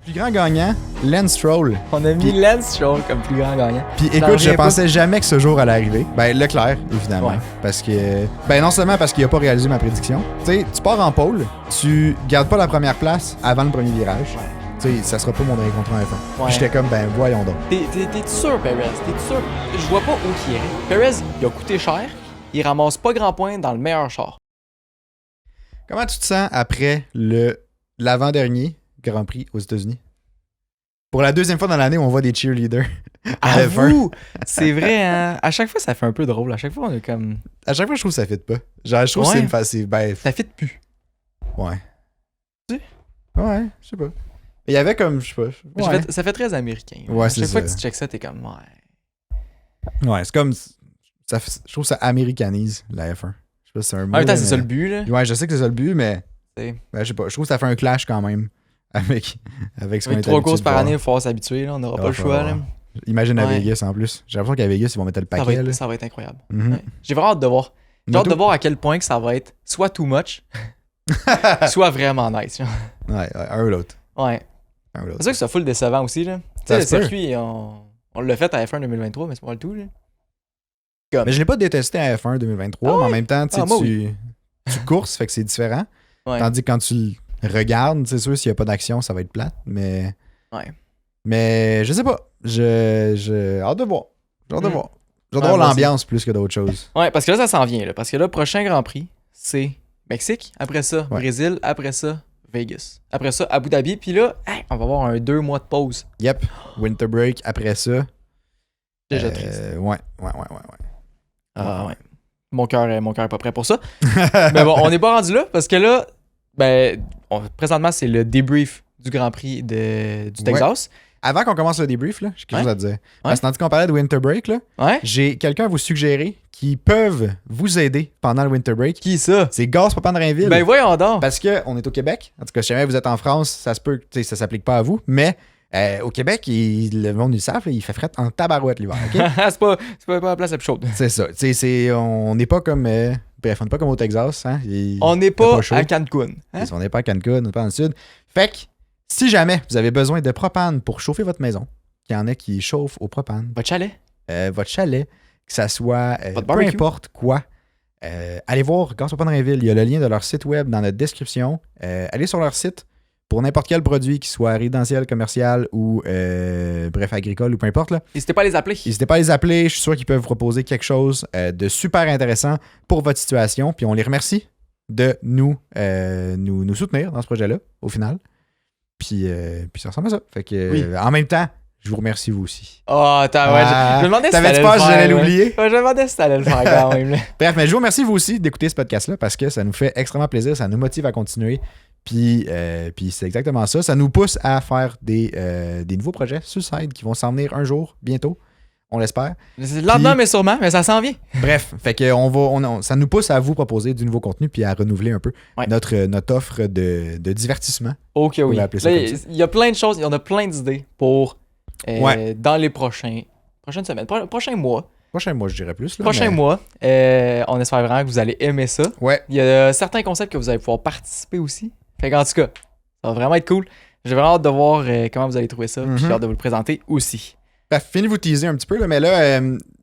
Plus grand gagnant, Lance Stroll. On a mis Lance Stroll comme plus grand gagnant. Puis écoute, je pensais jamais que ce jour allait arriver. Ben, Leclerc, évidemment. Ouais. Parce que. Ben, non seulement parce qu'il a pas réalisé ma prédiction. Tu sais, tu pars en pôle, tu gardes pas la première place avant le premier virage. Tu sais, ça sera pas mon dernier contrat en F1. Ouais. Puis j'étais comme, ben, voyons donc. T'es-tu sûr, Perez? T'es-tu sûr? Je vois pas où il irait. Perez, il a coûté cher. Il ramasse pas grand point dans le meilleur char. Comment tu te sens après l'avant-dernier Grand Prix aux États-Unis? Pour la deuxième fois dans l'année, on voit des cheerleaders. à F1. Avoue! C'est vrai, hein? À chaque fois, ça fait un peu drôle. À chaque fois, on est comme... À chaque fois, je trouve que ça fit pas. Genre, je trouve que c'est une facile. Ben, ça fit plus. ouais. Tu sais? Ouais, je sais pas. Il y avait comme, je sais pas. Ouais, Ça fait très américain. Ouais, à c'est chaque fois ça. que tu checks ça, t'es comme... Ouais. Ouais, c'est comme. Je trouve que ça américanise la F1. Je sais pas si c'est un mot. En même temps, là, c'est mais- ça le but, là. Ouais, je sais que c'est ça le but, mais. C'est- Ben, je sais pas. Je trouve que ça fait un clash quand même avec ce qu'on Avec est 3 courses habitué de par voir. année, il va falloir s'habituer, là. On n'aura Ah, pas le faut choix, voir. là. Imagine à Ouais. Vegas en plus. J'ai l'impression qu'à Vegas, ils vont mettre le Ça va, paquet. là. ça va être incroyable. Mhm. Ouais. J'ai vraiment hâte de voir. J'ai hâte Moto- de voir à quel point que ça va être soit too much, soit vraiment nice. Genre. Ouais, un ou l'autre. Ouais. Un ou C'est l'autre. sûr que c'est full décevant aussi, là. Tu Ça sais, le se peut. circuit, on l'a fait à F1 2023, mais c'est pas le tout, là. Mais je l'ai pas détesté à F1 2023, Ah mais en ouais? même temps, tu sais, Ah, moi, tu courses, fait que c'est différent. Ouais. Tandis que quand tu le regardes, c'est sûr, s'il n'y a pas d'action, ça va être plate. Mais. Ouais. Mais je sais pas. J'ai hâte de voir. J'ai hâte de Mm. voir. J'ai hâte de Ouais, voir moi l'ambiance plus que d'autres choses. Ouais, parce que là, ça s'en vient, là. Parce que là, prochain Grand Prix, c'est Mexique. Après ça, Ouais. Brésil. Après ça, Vegas. Après ça, Abu Dhabi. Puis là, hey, on va avoir un 2 mois de pause. Yep. Winter break après ça. Déjà triste. Ouais. Ah ouais. Mon cœur est pas prêt pour ça. Mais bon, on n'est pas rendu là parce que là, ben, présentement, c'est le débrief du Grand Prix du Texas. Avant qu'on commence le débrief, là, j'ai quelque Ouais. chose à te dire. Parce que tandis qu'on parlait de winter break, là, Ouais? j'ai quelqu'un à vous suggérer qui peuvent vous aider pendant le winter break. Qui ça? C'est Gaz Papa de Rainville. Ben voyons donc. Parce qu'on est au Québec. En tout cas, si jamais vous êtes en France, ça se peut que ça s'applique pas à vous. Mais au Québec, le monde du savent, là, il fait fret en tabarouette l'hiver. OK? c'est pas la place la plus chaude. C'est ça. Tu sais, on n'est pas comme. Bref, on n'est pas comme au Texas. Hein? On n'est fait pas chaud. à Cancun. Hein? On n'est pas à Cancun, on n'est pas dans le sud. Fait que, si jamais vous avez besoin de propane pour chauffer votre maison, il y en a qui chauffent au propane, Votre chalet? votre chalet, que ça soit Votre peu barbecue. importe quoi, allez voir Gaz Papa de Rainville. Il y a le lien de leur site web dans notre description. Allez sur leur site pour n'importe quel produit, qu'il soit résidentiel, commercial ou bref, agricole ou peu importe. Là. N'hésitez pas à les appeler. N'hésitez pas à les appeler. Je suis sûr qu'ils peuvent vous proposer quelque chose de super intéressant pour votre situation. Puis on les remercie de nous soutenir dans ce projet-là, au final. Puis ça ressemble à ça. Fait que, Oui. en même temps, je vous remercie vous aussi. Oh, attends, ouais. Je me demandais si T'avais-tu t'allais peur le que faire. j'allais ouais. l'oublier? Ouais, je me demandais si t'allais le faire quand même. Là. Bref, mais je vous remercie vous aussi d'écouter ce podcast-là parce que ça nous fait extrêmement plaisir, ça nous motive à continuer. Puis c'est exactement ça. Ça nous pousse à faire des nouveaux projets sur le site qui vont s'en venir un jour, bientôt. On l'espère. C'est lentement, mais sûrement, mais ça s'en vient. Bref, fait que ça nous pousse à vous proposer du nouveau contenu puis à renouveler un peu Ouais. notre offre de divertissement. Ok, oui. pourrait appeler ça Là, comme ça. il y a plein de choses, il y en a plein d'idées pour Ouais. dans les prochaines semaines, prochains mois. Prochain mois, je dirais plus. Là, Prochains mais- mois. On espère vraiment que vous allez aimer ça. Ouais. Il y a certains concepts que vous allez pouvoir participer aussi. Fait qu'en tout cas, ça va vraiment être cool. J'ai vraiment hâte de voir comment vous allez trouver ça. Puis j'ai hâte de vous le présenter aussi. Bref, fini de vous teaser un petit peu, là, mais là,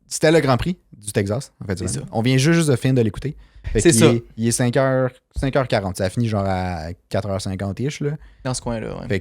c'était le Grand Prix du Texas, en fait. C'est ça. On vient juste de finir de l'écouter. Fait C'est qu'il ça. Il est 5h40. Ça a fini genre à 4h50-ish. Là. Dans ce coin-là, ouais. Fait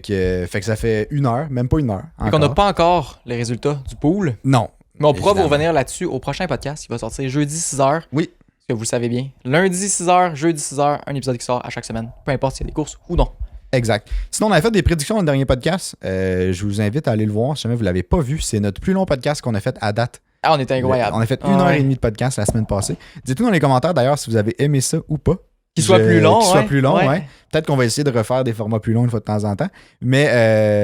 que ça fait 1 heure, même pas 1 heure. Fait qu'on n'a pas encore les résultats du pool. Non. Mais on pourra vous Évidemment. revenir là-dessus au prochain podcast qui va sortir jeudi 6h. Oui. Parce que vous le savez bien. Lundi 6h, jeudi 6h, un épisode qui sort à chaque semaine. Peu importe s'il y a des courses ou non. Exact. Sinon, on avait fait des prédictions dans le dernier podcast. Je vous invite à aller le voir si jamais vous ne l'avez pas vu. C'est notre plus long podcast qu'on a fait à date. Ah, on était incroyable. On a fait 1h30 de podcast la semaine passée. Dites-nous dans les commentaires d'ailleurs si vous avez aimé ça ou pas. Qu'il soit plus long. Qu'il soit ouais. plus long, Ouais. ouais. Peut-être qu'on va essayer de refaire des formats plus longs une fois de temps en temps. Mais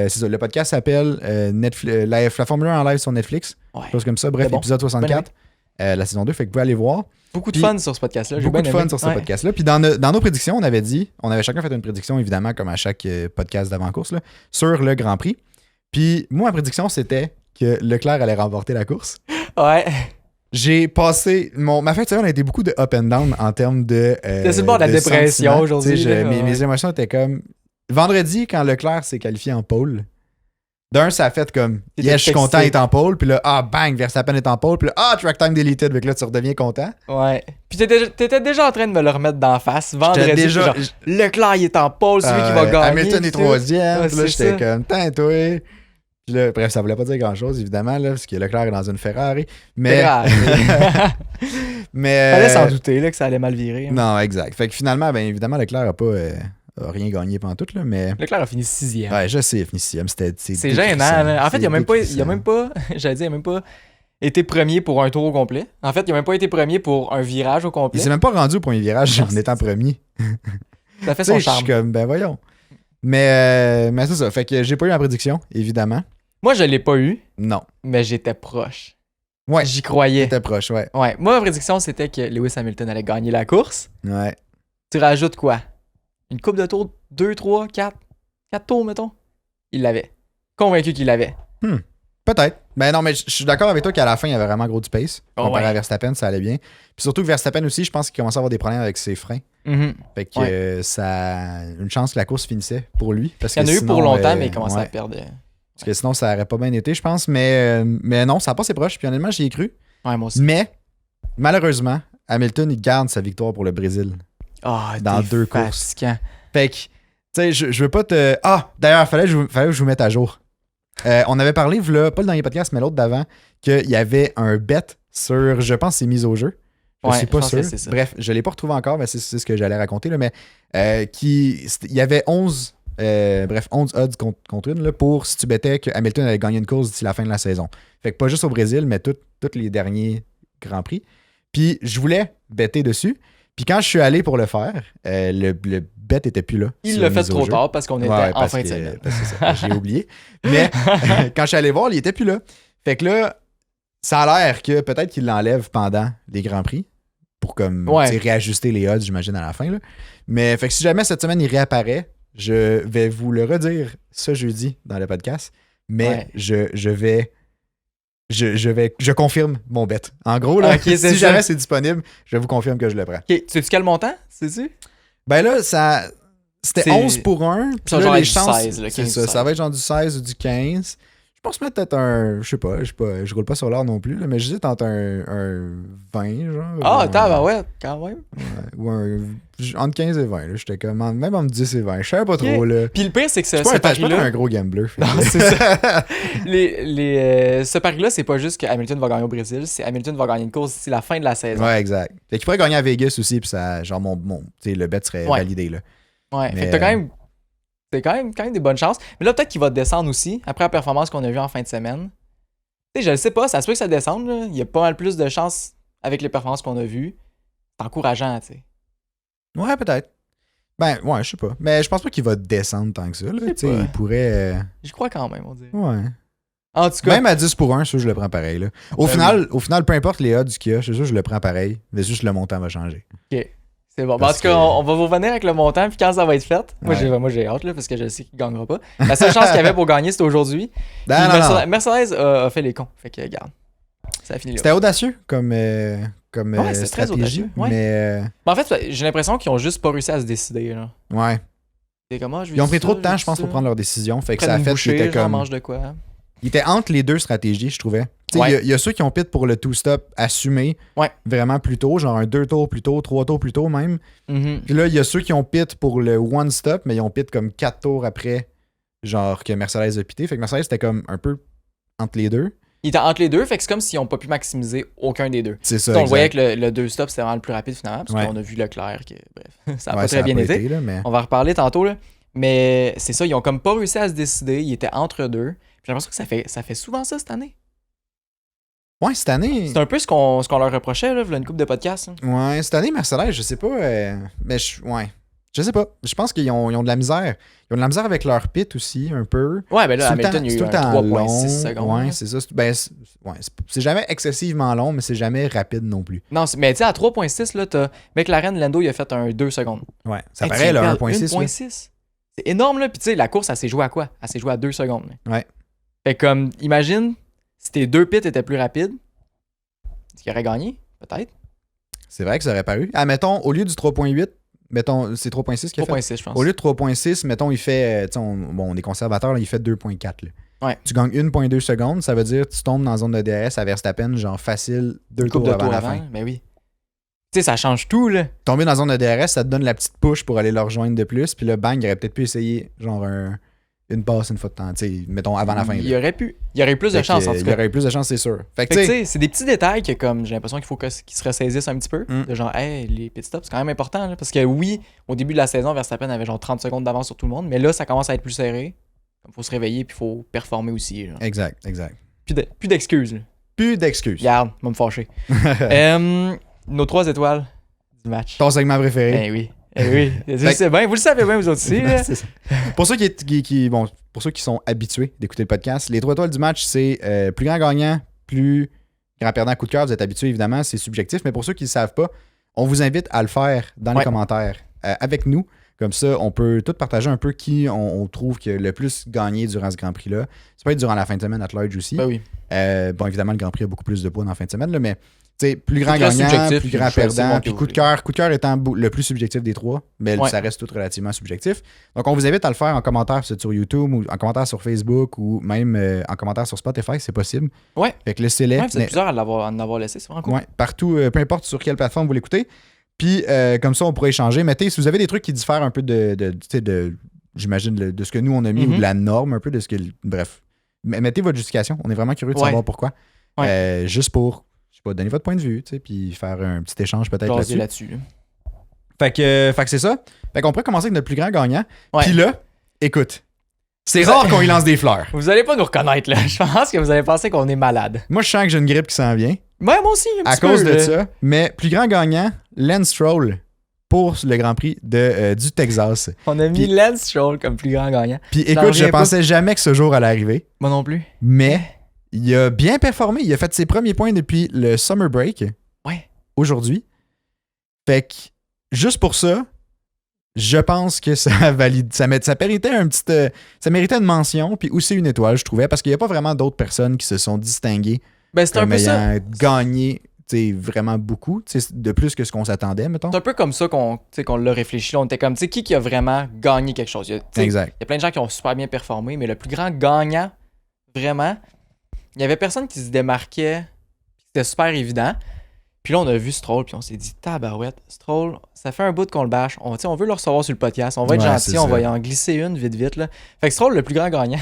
c'est ça. Le podcast s'appelle la Formule 1 en live sur Netflix. Ouais. Chose comme ça. Bref, C'est bon. épisode 64. La saison 2. Fait que vous pouvez aller voir. Beaucoup de Puis, fun sur ce podcast-là. J'ai Beaucoup bien de fun aimé. sur ce Ouais. podcast-là. Puis dans nos prédictions, on avait chacun fait une prédiction, évidemment, comme à chaque podcast d'avant-course, là, sur le Grand Prix. Puis moi, ma prédiction, c'était que Leclerc allait remporter la course. Ouais. J'ai passé. Ma fin de semaine a été beaucoup de up and down en termes de. T'es sur le bord de la dépression sentiments. aujourd'hui, Tu sais, là, ouais. mes émotions étaient comme. vendredi, quand Leclerc s'est qualifié en pole, d'un, ça a fait comme T'étais yes, je suis content, il excité. est en pole. Puis là, bang, Verstappen est en pole. Puis là, track time deleted. Fait que là, tu redeviens content. Ouais. Puis t'étais déjà en train de me le remettre d'en face. Vendredi, J'étais déjà. genre, Leclerc, il est en pole, celui qui va gagner. Hamilton est tout. troisième. Ouais, Puis là, c'est j'étais ça. comme, tant, toi. Puis là, bref, ça voulait pas dire grand-chose, évidemment, là, parce que Leclerc est dans une Ferrari. Mais. mais Fallait s'en douter là, que ça allait mal virer. non, exact. Fait que finalement, ben évidemment, Leclerc a pas a rien gagné pendant tout, là, mais. Leclerc a fini 6e. Ouais, je sais, il a fini sixième. C'est gênant. Là. En fait, il a même pas, j'allais dire, il a même pas été premier pour un tour au complet. En fait, il a même pas été premier pour un virage au Il complet. s'est même pas rendu au premier virage Non, en étant premier. Ça fait Tu sais, son je suis charme. comme, ben voyons. Mais c'est ça. Fait que j'ai pas eu ma prédiction, évidemment. Moi, je l'ai pas eu, Non. mais j'étais proche. Ouais. J'y croyais. T'étais proche, ouais. Ouais. Moi, ma prédiction, c'était que Lewis Hamilton allait gagner la course. Ouais. Tu rajoutes quoi? Une coupe de tours? 2, 3, 4? 4 tours, mettons? Il l'avait. Convaincu qu'il l'avait. Peut-être. Ben non, mais je suis d'accord avec toi qu'à la fin, il y avait vraiment gros du pace. Oh, Comparé ouais. à Verstappen, ça allait bien. Puis surtout que Verstappen aussi, je pense qu'il commençait à avoir des problèmes avec ses freins. Mhm. Fait que Ouais. ça. Une chance que la course finissait pour lui. Parce Il y en que a eu sinon, pour longtemps, mais il commençait ouais. à perdre. Parce que sinon, ça aurait pas bien été, je pense. Mais non, ça a passé proche. Puis honnêtement, j'y ai cru. Ouais, moi aussi. Mais, malheureusement, Hamilton, il garde sa victoire pour le Brésil. Ah, dans t'es 2 courses. fatigant. Fait que, tu sais, je veux pas te. Ah, d'ailleurs, fallait que je vous mette à jour. On avait parlé, là, pas le dernier podcast, mais l'autre d'avant, qu'il y avait un bet sur, je pense, c'est mise au jeu. Je Ouais, suis pas je pense sûr. que c'est ça. Bref, je l'ai pas retrouvé encore, mais c'est ce que j'allais raconter, là, mais il y avait 11 odds contre une là, pour si tu bettais que Hamilton allait gagner une course d'ici la fin de la saison. Fait que pas juste au Brésil, mais tous les derniers Grands Prix. Puis je voulais better dessus. Puis quand je suis allé pour le faire, le bet était plus là. Il sur l'a fait mise au trop jeu. tard parce qu'on était Ouais, en parce fin de que- semaine. parce que c'est ça, j'ai oublié. Mais quand je suis allé voir, il était plus là. Fait que là, ça a l'air que peut-être qu'il l'enlève pendant les Grands Prix pour comme Ouais. tu sais, réajuster les odds, j'imagine, à la fin. Là. Mais fait que si jamais cette semaine il réapparaît, je vais vous le redire ce jeudi dans le podcast. Mais Ouais. je confirme mon bet. En gros, là, Ok, c'est si ça. jamais c'est disponible, je vous confirme que je le prends. Ok, sais-tu quel montant? Sais-tu? Ben là, c'était C'est- 11 pour 1. Ça va genre être du 16, là, c'est 15, ça, 16. ça va être genre du 16 ou du 15. Je pense mettre peut-être un. Je sais pas, je roule pas sur l'or non plus, là, mais j'hésite entre un 20, genre. Ah, ou attends, un- ben ouais, quand même. ou entre 15 et 20. Là, j'étais comme. Même entre 10 et 20. Je savais pas trop, là. Puis le pire, c'est que Je suis pas un pari-là, gros gambler. fait Non, que- c'est ça. Ce pari-là, c'est pas juste que Hamilton va gagner au Brésil, c'est Hamilton va gagner une course d'ici la fin de la saison. Ouais, exact. Fait qu'il pourrait gagner à Vegas aussi, puis ça, genre, tu sais, le bet serait Ouais. validé, là. Ouais, Mais, fait que t'as quand même des bonnes chances. Mais là, peut-être qu'il va descendre aussi, après la performance qu'on a vue en fin de semaine. Tu sais, je le sais pas, ça se peut que ça descende, là. Il y a pas mal plus de chances avec les performances qu'on a vues. C'est encourageant, tu sais. Ouais, peut-être. Ben, ouais, je sais pas. Mais je pense pas qu'il va descendre tant que ça, là. Je sais Tu sais, pas. il pourrait. J'y crois quand même, on dirait. Ouais. En tout cas, Même à 10 pour 1, ça, je le prends pareil. Là. Au Ben final, peu importe les odds qu'il y a, c'est sûr, je le prends pareil. Mais juste le montant va changer. c'est bon. Ben, en parce tout cas, que- on va vous revenir avec le montant, puis quand ça va être fait. Ouais. Moi, j'ai hâte, là, parce que je sais qu'il gagnera pas. La seule chance qu'il y avait pour gagner, c'était aujourd'hui. Non, Puis non, non. Mercedes a fait les cons. Fait que, regarde, ça a fini là. C'était audacieux comme Ouais, c'est très stratégie. audacieux, ouais. Mais Mais en fait, j'ai l'impression qu'ils ont juste pas réussi à se décider. Là. ouais. C'est comme, Ils ont pris trop de temps, je pense, pour prendre leur décision. Fait que ça a fait qu'il était comme. mange de quoi. Il était entre les deux stratégies, je trouvais. Tu sais, Ouais. il y a ceux qui ont pit pour le two-stop assumé Ouais. vraiment plus tôt, genre un 2 tours plus tôt, 3 tours plus tôt même. Mhm. Puis là, il y a ceux qui ont pit pour le one-stop, mais ils ont pit comme 4 tours après, genre que Mercedes a pité. Fait que Mercedes, c'était comme un peu entre les deux. Il était entre les deux, fait que c'est comme s'ils ont pas pu maximiser aucun des deux. C'est ça. On le exact. voyait que le 2-stop, c'était vraiment le plus rapide finalement, parce Ouais. qu'on a vu Leclerc, que bref, ça a Ouais, pas très bien été. là, mais... On va en reparler tantôt, là. Mais c'est ça, ils ont comme pas réussi à se décider, ils étaient entre deux. J'ai l'impression que ça fait souvent ça cette année. Ouais, cette année. C'est un peu ce qu'on leur reprochait, là, v'là une couple de podcasts. Hein. Ouais, cette année, Mercedes, je sais pas. Mais ouais. Je sais pas. Je pense qu'ils ont de la misère. Ils ont de la misère avec leur pit aussi, un peu. Ouais, ben là, C'est tout le Hamilton, temps- il y c'est a tout eu le un temps 3.6 long. secondes. Ouais, là. c'est ça. C'est jamais excessivement long, mais c'est jamais rapide non plus. Non, mais tu sais, à 3.6, là, t'as McLaren, Lando, il a fait un 2 secondes. Ouais. Ça Hey, paraît, tu là, regardes 1.6. là. 1.6. C'est énorme, là. Puis tu sais, la course, elle s'est jouée à quoi? Elle s'est jouée à 2 secondes. Là. Ouais. Fait que, comme, imagine, si tes deux pits étaient plus rapides, est-ce qu'il aurait gagné? Peut-être. C'est vrai que ça aurait paru. Ah, mettons, au lieu du 3.8, mettons, c'est 3.6 qu'il a fait. 3.6, je pense. Au lieu de 3.6, mettons, il fait, on est conservateur, là, il fait 2.4. Là. Ouais. Tu gagnes 1.2 secondes, ça veut dire que tu tombes dans la zone de DRS à Verstappen, genre facile, 2 tours avant la fin. Ben oui. Tu sais, ça change tout, là. Tomber dans la zone de DRS, ça te donne la petite push pour aller le rejoindre de plus, puis le bang, il aurait peut-être pu essayer, genre, une passe une fois de temps, tu sais, mettons, avant la fin. Il aurait pu. Il y aurait eu plus de chance, en tout Il y cas. aurait eu plus de chance, c'est sûr. Fait que, Tu tu sais, sais, c'est des petits détails que, comme, j'ai l'impression qu'il faut qu'ils se ressaisissent un petit peu. De genre, hey, les pit stops, c'est quand même important, là. Parce que oui, au début de la saison, Verstappen avait genre 30 secondes d'avance sur tout le monde, mais là, ça commence à être plus serré. Il faut se réveiller, puis il faut performer aussi, genre. Exact. Plus d'excuses, là. Plus d'excuses. Regarde, va me fâcher. Nos 3 étoiles du match. Ton segment préféré. Ben oui. C'est bien, vous le savez bien, vous autres aussi. Là. C'est ça. Pour ceux pour ceux qui sont habitués d'écouter le podcast, les 3 étoiles du match, c'est plus grand gagnant, plus grand perdant, coup de cœur. Vous êtes habitués, évidemment, c'est subjectif. Mais pour ceux qui ne le savent pas, on vous invite à le faire dans les commentaires avec nous. Comme ça, on peut tout partager un peu qui on trouve que le plus gagné durant ce Grand Prix-là. Ça peut être durant la fin de semaine à large aussi. Ben oui. Bon, évidemment, le Grand Prix a beaucoup plus de points dans la fin de semaine, là, mais plus grand gagnant, plus grand perdant, puis coup de cœur étant le plus subjectif des 3, mais ça reste tout relativement subjectif. Donc, on vous invite à le faire en commentaire sur YouTube ou en commentaire sur Facebook ou même en commentaire sur Spotify, c'est possible. Ouais. Fait que laissez-les. Ouais, vous êtes plusieurs à en avoir laissé, c'est vraiment cool. Ouais, partout, peu importe sur quelle plateforme vous l'écoutez. Puis, comme ça, on pourrait échanger. Mettez, si vous avez des trucs qui diffèrent un peu j'imagine, de ce que nous, on a mis ou de la norme, un peu de ce que... Bref. Mettez votre justification. On est vraiment curieux de savoir pourquoi. Ouais. Juste pour, je sais pas, donner votre point de vue, puis faire un petit échange peut-être là-dessus. Fait que c'est ça. Fait qu'on pourrait commencer avec notre plus grand gagnant. Puis là, écoute, c'est rare qu'on y lance des fleurs. Vous allez pas nous reconnaître, là. Je pense que vous allez penser qu'on est malade. Moi, je sens que j'ai une grippe qui s'en vient. Ouais, moi aussi, un petit peu. À cause de ça. Mais plus grand gagnant, Lance Stroll pour le Grand Prix du Texas. On a mis Lance Stroll comme plus grand gagnant. Puis écoute, je pensais jamais que ce jour allait arriver. Moi non plus. Mais il a bien performé. Il a fait ses premiers points depuis le Summer Break. Ouais. Aujourd'hui. Fait que, juste pour ça, je pense que ça valide. Ça méritait ça méritait une mention, puis aussi une étoile, je trouvais, parce qu'il n'y a pas vraiment d'autres personnes qui se sont distinguées. Ben, c'est un peu ça. Gagné vraiment beaucoup, de plus que ce qu'on s'attendait, mettons. C'est un peu comme ça qu'on l'a réfléchi. Là, on était comme, tu sais, qui a vraiment gagné quelque chose? Exact. Il y a plein de gens qui ont super bien performé, mais le plus grand gagnant, vraiment, il y avait personne qui se démarquait. C'était super évident. Puis là, on a vu Stroll, puis on s'est dit, tabarouette, Stroll, ça fait un bout qu'on le bâche. On veut le recevoir sur le podcast. On va être gentil, on va y en glisser une vite, là. Fait que Stroll, le plus grand gagnant.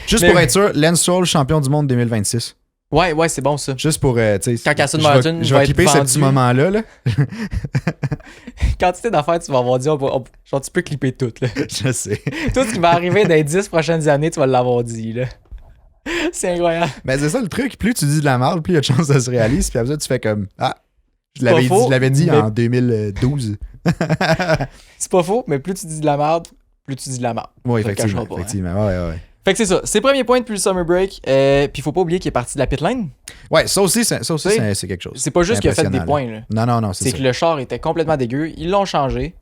Juste pour être sûr, Lance Stroll, champion du monde 2026. Ouais, c'est bon ça. Juste pour, tu sais, quand Aston Martin je vais clipper ce petit moment-là. Là. Quantité d'affaires, tu vas avoir dit, genre tu peux clipper tout. Là. Je sais. Tout ce qui va arriver dans les 10 prochaines années, tu vas l'avoir dit. Là. C'est incroyable. Ben c'est ça le truc, plus tu dis de la merde, plus il y a de chances que ça se réalise, puis après ça, tu fais comme, je l'avais dit en 2012. C'est pas faux, mais plus tu dis de la merde, plus tu dis de la merde. Oui, effectivement. Ouais. Fait que c'est ça. C'est premier point depuis le Summer Break. Puis faut pas oublier qu'il est parti de la pit lane. Ouais, ça aussi c'est quelque chose. C'est pas juste qu'il a fait des points. Là. Non, c'est ça. C'est que le char était complètement dégueu. Ils l'ont changé.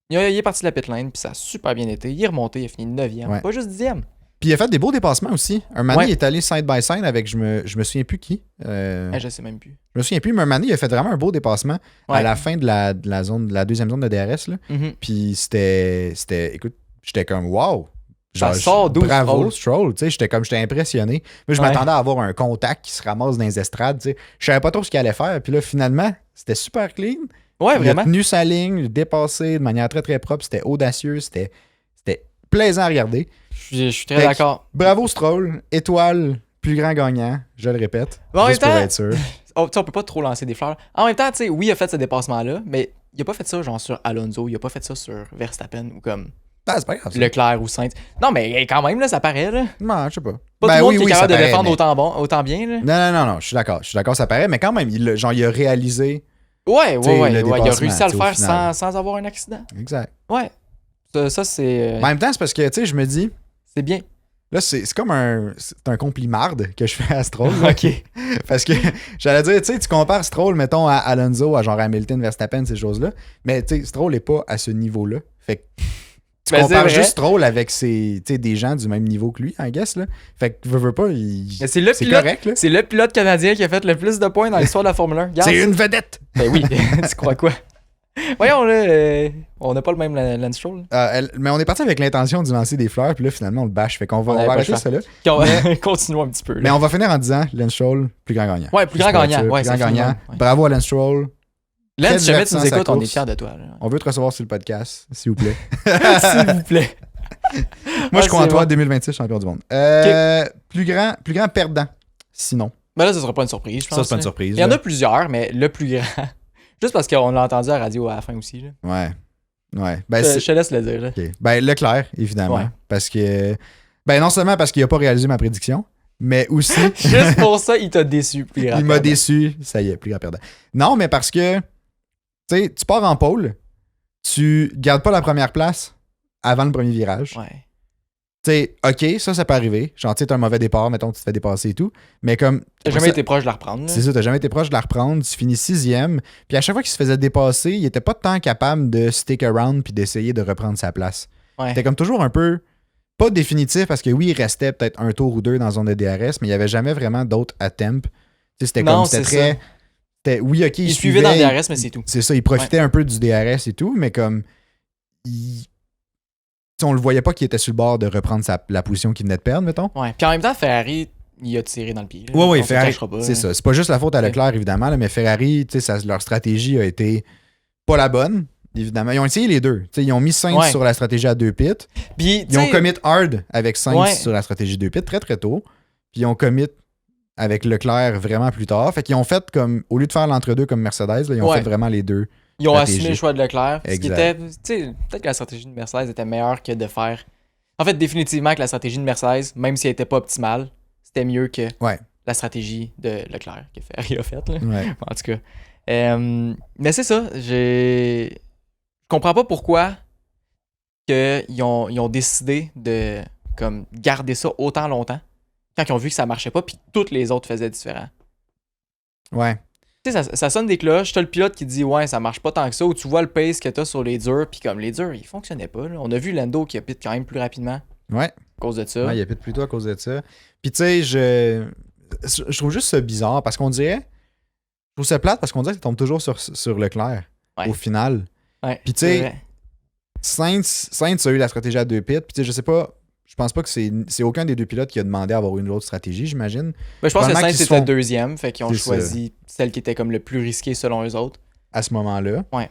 Il est parti de la pit lane, puis ça a super bien été. Il est remonté, il a fini 9e. Pas juste 10e. Puis il a fait des beaux dépassements aussi. Un moment, il est allé side by side avec, je me souviens plus qui. Je sais même plus. Je me souviens plus, mais un moment, il a fait vraiment un beau dépassement à la fin de la deuxième zone de DRS. Là. Puis c'était, écoute, j'étais comme, wow! Ça sort d'où, bravo Stroll, tu sais, j'étais impressionné. Mais je m'attendais à avoir un contact qui se ramasse dans les estrades, tu sais. Je savais pas trop ce qu'il allait faire, puis là finalement, c'était super clean. Ouais, vraiment. Il a tenu sa ligne, dépassé de manière très très propre, c'était audacieux, c'était plaisant à regarder. Je suis très d'accord. Bravo Stroll, étoile, plus grand gagnant, je le répète. Bon, juste pour être sûr. On peut pas trop lancer des fleurs. En même temps, tu sais, oui, il a fait ce dépassement-là, mais il a pas fait ça genre sur Alonso, il a pas fait ça sur Verstappen ou comme c'est pas grave. Leclerc ou Sainz. Non, mais quand même, là, ça paraît, là. Non, je sais pas. Pas tout le monde qui est capable de défendre autant bien, là. Non, je suis d'accord, ça paraît, mais quand même, il a réalisé. Ouais, il a réussi à le faire sans avoir un accident. Exact. Ouais. Ça c'est. En même temps, c'est parce que, tu sais, je me dis. C'est bien. Là, c'est comme un complimarde que je fais à Stroll. OK. Parce que j'allais dire, tu sais, tu compares Stroll, mettons, à Alonso, à genre Hamilton, Verstappen, ces choses-là. Mais, tu sais, Stroll n'est pas à ce niveau-là. Fait que. Tu compares juste Stroll avec des gens du même niveau que lui, I guess. Là. Fait que veux pas, c'est correct. Là. C'est le pilote canadien qui a fait le plus de points dans l'histoire de la Formule 1. C'est une vedette! Ben oui, tu crois quoi? Voyons, là, on n'a pas le même Lance Stroll. Mais on est parti avec l'intention d'y lancer des fleurs, puis là, finalement, on le bâche. Fait qu'on va, On on avait va pas arrêter le ça là. Continuons un petit peu. Là. Mais on va finir en disant Lance Stroll, plus grand gagnant. Ouais, plus grand Juste pour être gagnant. sûr, Ouais, plus grand ça finit gagnant. même, ouais. Bravo à Lance Stroll. Lance, Très si jamais tu nous divertissant, sa écoutes, on est course. fiers de toi. Là. On veut te recevoir sur le podcast, s'il vous plaît. S'il vous plaît. Moi, je crois en c'est toi, bon. 2026 champion du monde. Plus grand perdant, sinon. Ben là, ce sera pas une surprise, je pense. Ça, c'est pas une là. surprise. Il y en là. a plusieurs, mais le plus grand. Juste parce qu'on l'a entendu à la radio à la fin aussi. Là. Ouais. Ben, Je te laisse le dire. Là. OK. Ben, Leclerc, évidemment. Ouais. Parce que. Ben, non seulement parce qu'il a pas réalisé ma prédiction, mais aussi. Juste pour ça, il t'a déçu. Plus grand Il m'a perdant. déçu. Ça y est, plus grand perdant. Non, mais parce que. Tu sais, tu pars en pôle, tu gardes pas la première place avant le premier virage. Ouais. Tu sais, OK, ça peut arriver. Genre, tu sais, t'as un mauvais départ, mettons, tu te fais dépasser et tout. Mais comme. T'as jamais été proche de la reprendre. Là. C'est ça, t'as jamais été proche de la reprendre. Tu finis 6e. Puis à chaque fois qu'il se faisait dépasser, il était pas tant capable de stick around puis d'essayer de reprendre sa place. Ouais. C'était comme toujours un peu. Pas définitif parce que oui, il restait peut-être un tour ou deux dans zone de DRS, mais il y avait jamais vraiment d'autres attempts. Tu sais, c'était Non, comme. C'était c'est très. C'était, oui, OK, Il suivait dans le DRS, mais c'est tout. C'est ça, il profitait un peu du DRS et tout, mais comme. On le voyait pas qu'il était sur le bord de reprendre la position qu'il venait de perdre, mettons. Ouais. Puis en même temps, Ferrari, il a tiré dans le pied. là. Ouais, On se le Ferrari. cachera pas, C'est là. ça. C'est pas juste la faute à Leclerc, évidemment, là, mais Ferrari, tu sais, leur stratégie a été pas la bonne, évidemment. Ils ont essayé les deux. Tu sais, ils ont mis Sainz Ouais. sur la stratégie à 2 pits. Puis, Ils ont t'sais, commit hard avec Sainz Ouais. sur la stratégie 2 pits très très tôt. Puis ils ont commit avec Leclerc vraiment plus tard. Fait qu'ils ont fait comme, au lieu de faire l'entre-deux comme Mercedes, là, ils ont Ouais. fait vraiment les deux. ils ont stratégie. assumé le choix de Leclerc. Ce qui Exact. était, tu sais, peut-être que la stratégie de Mercedes était meilleure que de faire. En fait, définitivement que la stratégie de Mercedes, même si elle était pas optimale, c'était mieux que Ouais. la stratégie de Leclerc que Ferrari a faite. Là. Ouais. En tout cas. Mais c'est ça. Je comprends pas pourquoi ils ont décidé de comme, garder ça autant longtemps quand ils ont vu que ça marchait pas puis que toutes les autres faisaient différent. Ouais. Tu sais, ça sonne des cloches. T'as le pilote qui dit ouais, ça marche pas tant que ça, ou tu vois le pace que t'as sur les durs, puis comme les durs, ils fonctionnaient pas. Là. On a vu Lando qui a pit quand même plus rapidement Ouais. à cause de ça. Ouais, il a peut-être plutôt à cause de ça. Puis tu sais, je trouve juste ça bizarre parce qu'on dirait. Je trouve ça plate parce qu'on dirait que ça tombe toujours sur Leclerc Ouais. au final. Ouais, Puis tu c'est sais, vrai. Sainz a eu la stratégie à 2 pits. Puis tu sais, je sais pas. Je pense pas que c'est aucun des deux pilotes qui a demandé à avoir une autre stratégie, j'imagine. Ben, je pense que Probablement Sainz qu'ils se était font- deuxième, fait qu'ils ont C'est choisi celle qui était comme le plus risquée selon eux autres. À ce moment-là. Ouais.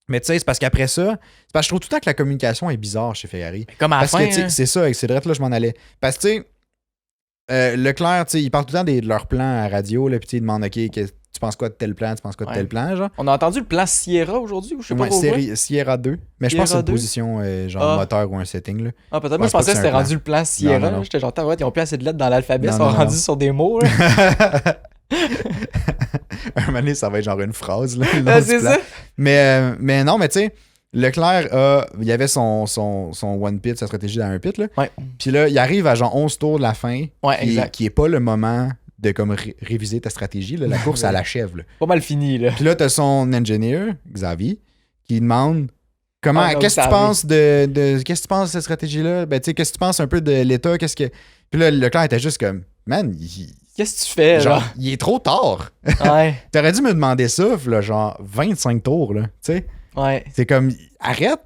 Mais tu sais, c'est parce qu'après ça, c'est parce que je trouve tout le temps que la communication est bizarre chez Ferrari. Mais comme à la Parce fin, que, tu sais, hein, c'est ça, avec Cédric, là, je m'en allais. Parce que, tu sais, Leclerc, tu sais, il parle tout le temps de leur plan à radio, là, puis tu sais, il demande, OK, tu penses quoi de tel plan, tu penses quoi de Ouais. tel plan, genre. on a entendu le plan Sierra aujourd'hui, ou je sais pas Ouais, pourquoi. Sierra 2. Mais je pense que c'est Sierra une 2. position, genre Ah. moteur ou un setting, là. Ah, peut-être. Ouais, Moi, je c'est pas pensais que que c'est c'était un rendu le plan Sierra. Non, non. là. J'étais genre, ouais, ils ont plus assez de lettres dans l'alphabet, ils Non, sont non, non. rendus sur des mots. Là. Un moment donné, ça va être genre une phrase, là. le nom Ah, du c'est plan. ça? Mais non, mais tu sais, Leclerc il y avait son one pit, sa stratégie dans un pit, là. Ouais. Puis là, il arrive à genre 11 tours de la fin, Ouais, qui, exact. qui est pas le moment de comme réviser ta stratégie. Là. La course, Ouais. elle achève. Là. Pas mal fini, là. Puis là, t'as son engineer, Xavier, qui demande comment, Ah, non, qu'est-ce que tu Xavier. penses qu'est-ce que tu penses de cette stratégie-là? Ben, tu sais, qu'est-ce que tu penses un peu de l'État? Qu'est-ce que. Puis là, Leclerc était juste comme, man, Qu'est-ce que tu fais, genre, genre? il est trop tard. Ouais, T'aurais dû me demander ça, là, genre 25 tours, là. Tu sais, ouais. c'est comme, arrête.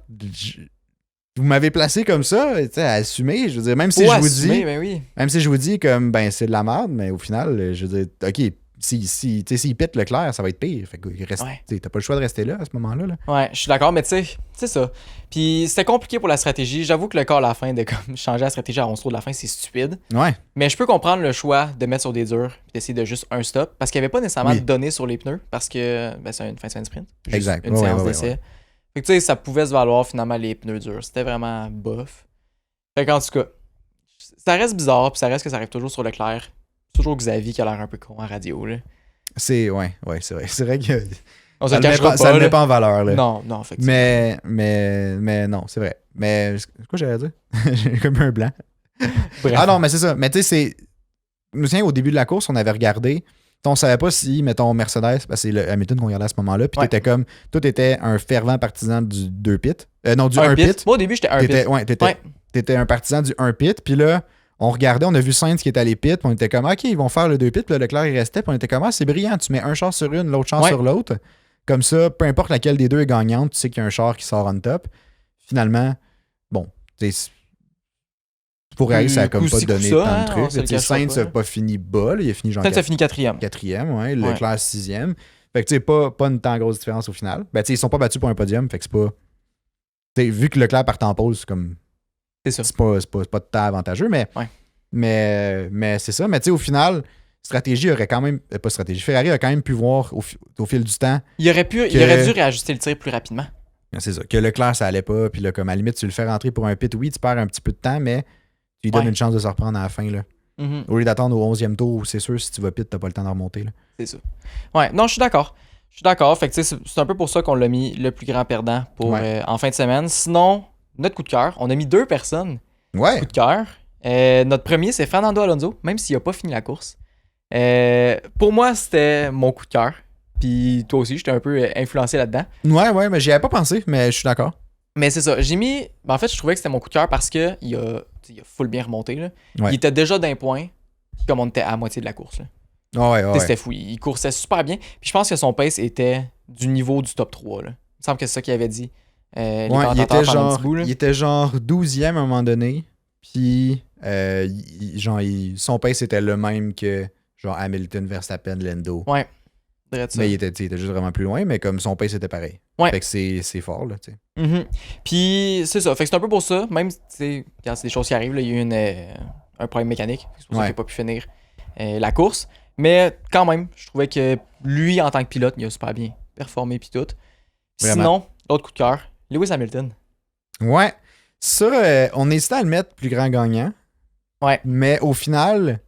Vous m'avez placé comme ça, tu sais, à assumer. Je veux dire, même si Faut je vous assumer, dis. ben oui. Même si je vous dis comme ben c'est de la merde, mais au final, je veux dire, OK, s'il pète Leclerc, ça va être pire. Fait que reste, Ouais. t'as pas le choix de rester là à ce moment-là. Là. Ouais, je suis d'accord, mais tu sais, c'est ça. Puis c'était compliqué pour la stratégie. J'avoue que le cas à la fin de comme changer la stratégie à 11 tours de la fin, c'est stupide. Ouais, Mais je peux comprendre le choix de mettre sur des durs et d'essayer de juste un stop parce qu'il n'y avait pas nécessairement Oui. de données sur les pneus parce que ben, c'est une fin de semaine sprint. Juste Exact. Une Ouais, séance ouais, d'essai. ouais. Fait que tu sais, ça pouvait se valoir finalement les pneus durs. C'était vraiment bof. Fait qu'en tout cas, ça reste bizarre puis ça reste que ça arrive toujours sur Leclerc. Toujours Xavier qui a l'air un peu con en radio. Là. c'est vrai. C'est vrai que On se ça le le met cachera pas, ça pas. le met là. pas en valeur. Là. Non, non, effectivement. Mais non, c'est vrai. Mais quoi j'allais dire? J'ai comme un blanc. Bref. Ah non, mais c'est ça. Mais tu sais, c'est. Je me souviens, au début de la course, on avait regardé. On savait pas si, mettons, Mercedes, c'est le Hamilton qu'on regardait à ce moment-là, puis Ouais. t'étais comme. Toi, t'étais un fervent partisan du 2 pit. Non, du un 1 pit. pit. Moi, au début, j'étais un T'étais, pit. ouais, Ouais. t'étais un partisan du 1 pit, puis là, on regardait, on a vu Sainz qui était allé pit, puis on était comme, OK, ils vont faire le 2 pit, puis là, Leclerc, il restait, puis on était comme, ah, c'est brillant, tu mets un char sur une, l'autre char Ouais. sur l'autre. Comme ça, peu importe laquelle des deux est gagnante, tu sais qu'il y a un char qui sort on top. Finalement, bon, pour Harry, ça a comme pas donné tant de trucs. Sainz n'a pas fini bas, là, il a fini genre Sainz a fini 4e. 4e, ouais. Leclerc 6e. Fait que tu sais, pas une tant grosse différence au final. Ben, tu sais, ils sont pas battus pour un podium, fait que c'est pas. T'sais, vu que Leclerc part en pause, c'est comme. C'est ça. C'est pas tant avantageux, mais c'est ça. Mais tu sais, au final, stratégie aurait quand même. Pas stratégie. Ferrari a quand même pu voir au fil du temps. Il aurait dû réajuster le tir plus rapidement. C'est ça. Que Leclerc, ça allait pas. Puis là, comme à la limite, tu le fais rentrer pour un pit. Oui, tu perds un petit peu de temps, mais tu lui donnes une chance de se reprendre à la fin. Là. Mm-hmm. Au lieu d'attendre au 11e tour, c'est sûr, si tu vas pit, t'as pas le temps de remonter. Là. C'est ça. Ouais, non, je suis d'accord. Fait que c'est un peu pour ça qu'on l'a mis le plus grand perdant pour en fin de semaine. Sinon, notre coup de cœur, on a mis 2 personnes. Ouais. Coup de cœur. Notre premier, c'est Fernando Alonso, même s'il a pas fini la course. Pour moi, c'était mon coup de cœur. Puis toi aussi, j'étais un peu influencé là-dedans. Ouais, mais j'y avais pas pensé, mais je suis d'accord. Mais c'est ça. J'ai mis. En fait, je trouvais que c'était mon coup de cœur parce que il a full bien remonté. Là. Ouais. Il était déjà d'un point, comme on était à moitié de la course. Là. Ouais. C'était fou. Il coursait super bien. Puis je pense que son pace était du niveau du top 3. Là. Il me semble que c'est ça qu'il avait dit. Il était genre 12e à un moment donné. Puis son pace était le même que genre Hamilton, Verstappen, Lando. Ouais. Mais il était juste vraiment plus loin, mais comme son pace était pareil. Ouais. Fait que c'est fort, là, tu sais. Mm-hmm. Puis c'est ça. Fait que c'est un peu pour ça. Même quand c'est des choses qui arrivent, là, il y a eu un problème mécanique. C'est pour ça qu'il n'a pas pu finir la course. Mais quand même, je trouvais que lui, en tant que pilote, il a super bien performé puis tout. Vraiment. Sinon, l'autre coup de cœur, Lewis Hamilton. Ouais. Ça, on hésitait à le mettre plus grand gagnant. Ouais. Mais au final,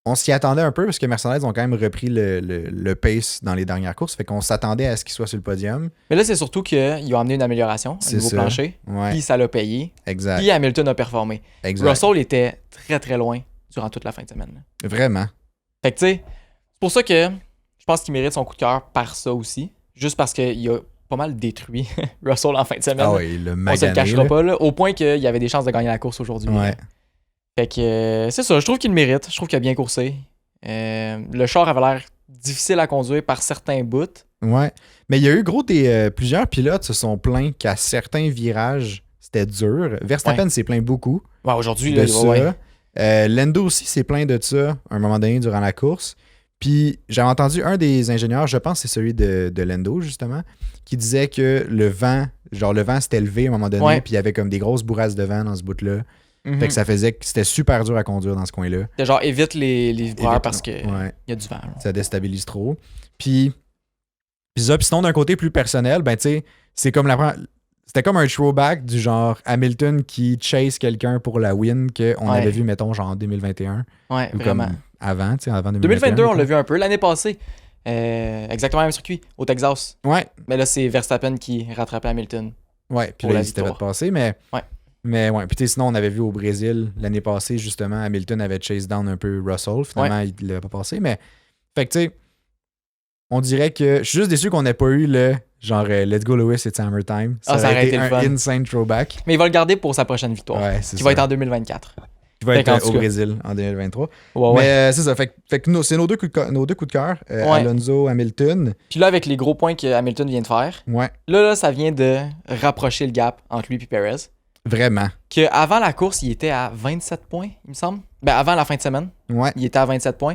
on s'y attendait un peu parce que Mercedes ont quand même repris le pace dans les dernières courses. Fait qu'on s'attendait à ce qu'il soit sur le podium. Mais là, c'est surtout qu'ils ont amené une amélioration, un nouveau plancher. Ouais. Puis ça l'a payé. Exact. Puis Hamilton a performé. Exact. Russell était très très loin durant toute la fin de semaine. Là. Vraiment. Fait que tu sais, c'est pour ça que je pense qu'il mérite son coup de cœur par ça aussi. Juste parce qu'il a pas mal détruit Russell en fin de semaine. Ah oui, le magané. On se le cachera pas, là, au point qu'il y avait des chances de gagner la course aujourd'hui. Ouais. Fait que c'est ça, je trouve qu'il le mérite. Je trouve qu'il a bien coursé. Le char avait l'air difficile à conduire par certains bouts. Ouais. Mais il y a eu plusieurs pilotes se sont plaints qu'à certains virages, c'était dur. Verstappen s'est plaint beaucoup. Ouais, aujourd'hui, de ça. Lando aussi s'est plaint de ça à un moment donné durant la course. Puis j'avais entendu un des ingénieurs, je pense que c'est celui de Lando justement, qui disait que le vent s'était levé à un moment donné, puis il y avait comme des grosses bourrasques de vent dans ce bout-là. Mm-hmm. Fait que ça faisait que c'était super dur à conduire dans ce coin-là. C'était genre évite les vibreurs parce que y a du vent. Là. Ça déstabilise trop. Puis sinon d'un côté plus personnel, ben tu sais, c'était comme un throwback du genre Hamilton qui chase quelqu'un pour la win qu'on avait vu, mettons, genre en 2021. Ouais, vraiment. Comme avant 2021. 2022, on l'a vu un peu. L'année passée, exactement le même circuit, au Texas. Ouais. Mais là, c'est Verstappen qui rattrapait Hamilton. Ouais, puis là, il s'était fait passer, mais... Ouais. Mais ouais, puis sinon, on avait vu au Brésil, l'année passée, justement, Hamilton avait chase down un peu Russell. Finalement, il l'a pas passé, mais... Fait que, tu sais, on dirait que... Je suis juste déçu qu'on n'ait pas eu le... Genre, Let's go Lewis, it's hammer time. Ça aurait été un insane throwback. Mais il va le garder pour sa prochaine victoire. Ouais, qui va être en 2024. Qui va être au Brésil en 2023. Ouais. Mais c'est ça. Fait que c'est nos deux coups de cœur. Alonso, Hamilton. Puis là, avec les gros points que Hamilton vient de faire, là, ça vient de rapprocher le gap entre lui et Perez. Vraiment. Qu'avant la course, il était à 27 points, il me semble. Ben, avant la fin de semaine. Ouais. Il était à 27 points.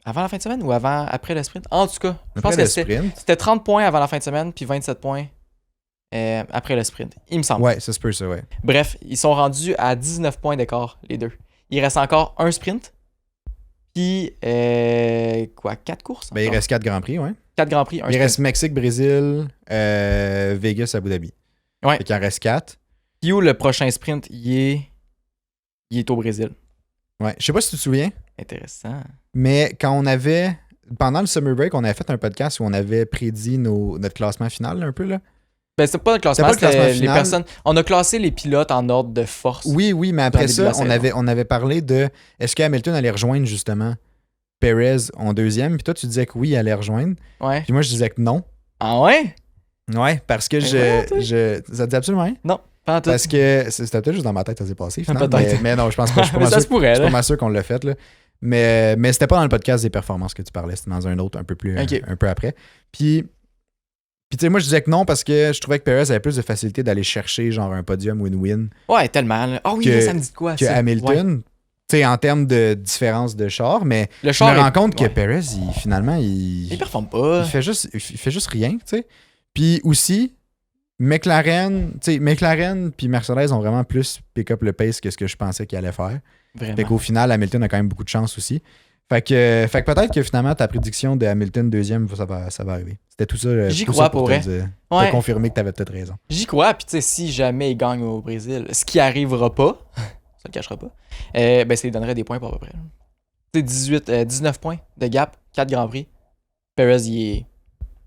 Avant la fin de semaine ou après le sprint? En tout cas, je pense que c'était 30 points avant la fin de semaine, puis 27 points après le sprint. Il me semble. Ouais, ça se peut, ça, ouais. Bref, ils sont rendus à 19 points d'écart, les deux. Il reste encore un sprint. Puis, 4 courses? Ben, il reste 4 Grands Prix, ouais. 4 Grands Prix, un sprint. Il reste Mexique, Brésil, Vegas, Abu Dhabi. Ouais. Fait qu'il en reste 4. Puis où le prochain sprint, il est au Brésil. Ouais. Je sais pas si tu te souviens. Intéressant. Mais quand on avait... Pendant le Summer Break, on avait fait un podcast où on avait prédit notre classement final, un peu, là. Ben, c'est pas le classement, c'était les personnes... On a classé les pilotes en ordre de force. Oui, mais après ça, on avait parlé de... Est-ce que Hamilton allait rejoindre, justement, Perez en deuxième? Puis toi, tu disais que oui, il allait rejoindre. Ouais. Puis moi, je disais que non. Ah ouais? Ouais, parce que ça te dit absolument rien? Non, pas en tout. Parce que c'était peut-être juste dans ma tête, ça s'est passé, finalement. Peut-être. Mais non, je pense pas. Je suis pas ça se pourrait, je suis pas mal sûr qu'on l'a fait, là. Mais c'était pas dans le podcast des performances que tu parlais, c'était dans un autre un peu un peu après. Puis tu sais, moi je disais que non parce que je trouvais que Perez avait plus de facilité d'aller chercher genre un podium win-win. Ouais, tellement. Ah oui, là, ça me dit de quoi? Que ça? Hamilton. Ouais. Tu sais, en termes de différence de char, mais Le je char me rends compte que ouais. Perez, finalement, Il performe pas. il fait juste rien, tu sais. Puis aussi, McLaren puis Mercedes ont vraiment plus pick up le pace que ce que je pensais qu'il allait faire. Vraiment. Fait qu'au final, Hamilton a quand même beaucoup de chance aussi. Fait que peut-être que finalement, ta prédiction de Hamilton deuxième, ça va arriver. C'était tout ça. J'y tout crois ça pour vrai. te confirmer que t'avais peut-être raison. J'y crois, puis tu sais, si jamais il gagne au Brésil, ce qui arrivera pas, ça le cachera pas, ben ça lui donnerait des points pour à peu près. Tu sais, 19 points de gap, 4 Grands Prix. Perez, il est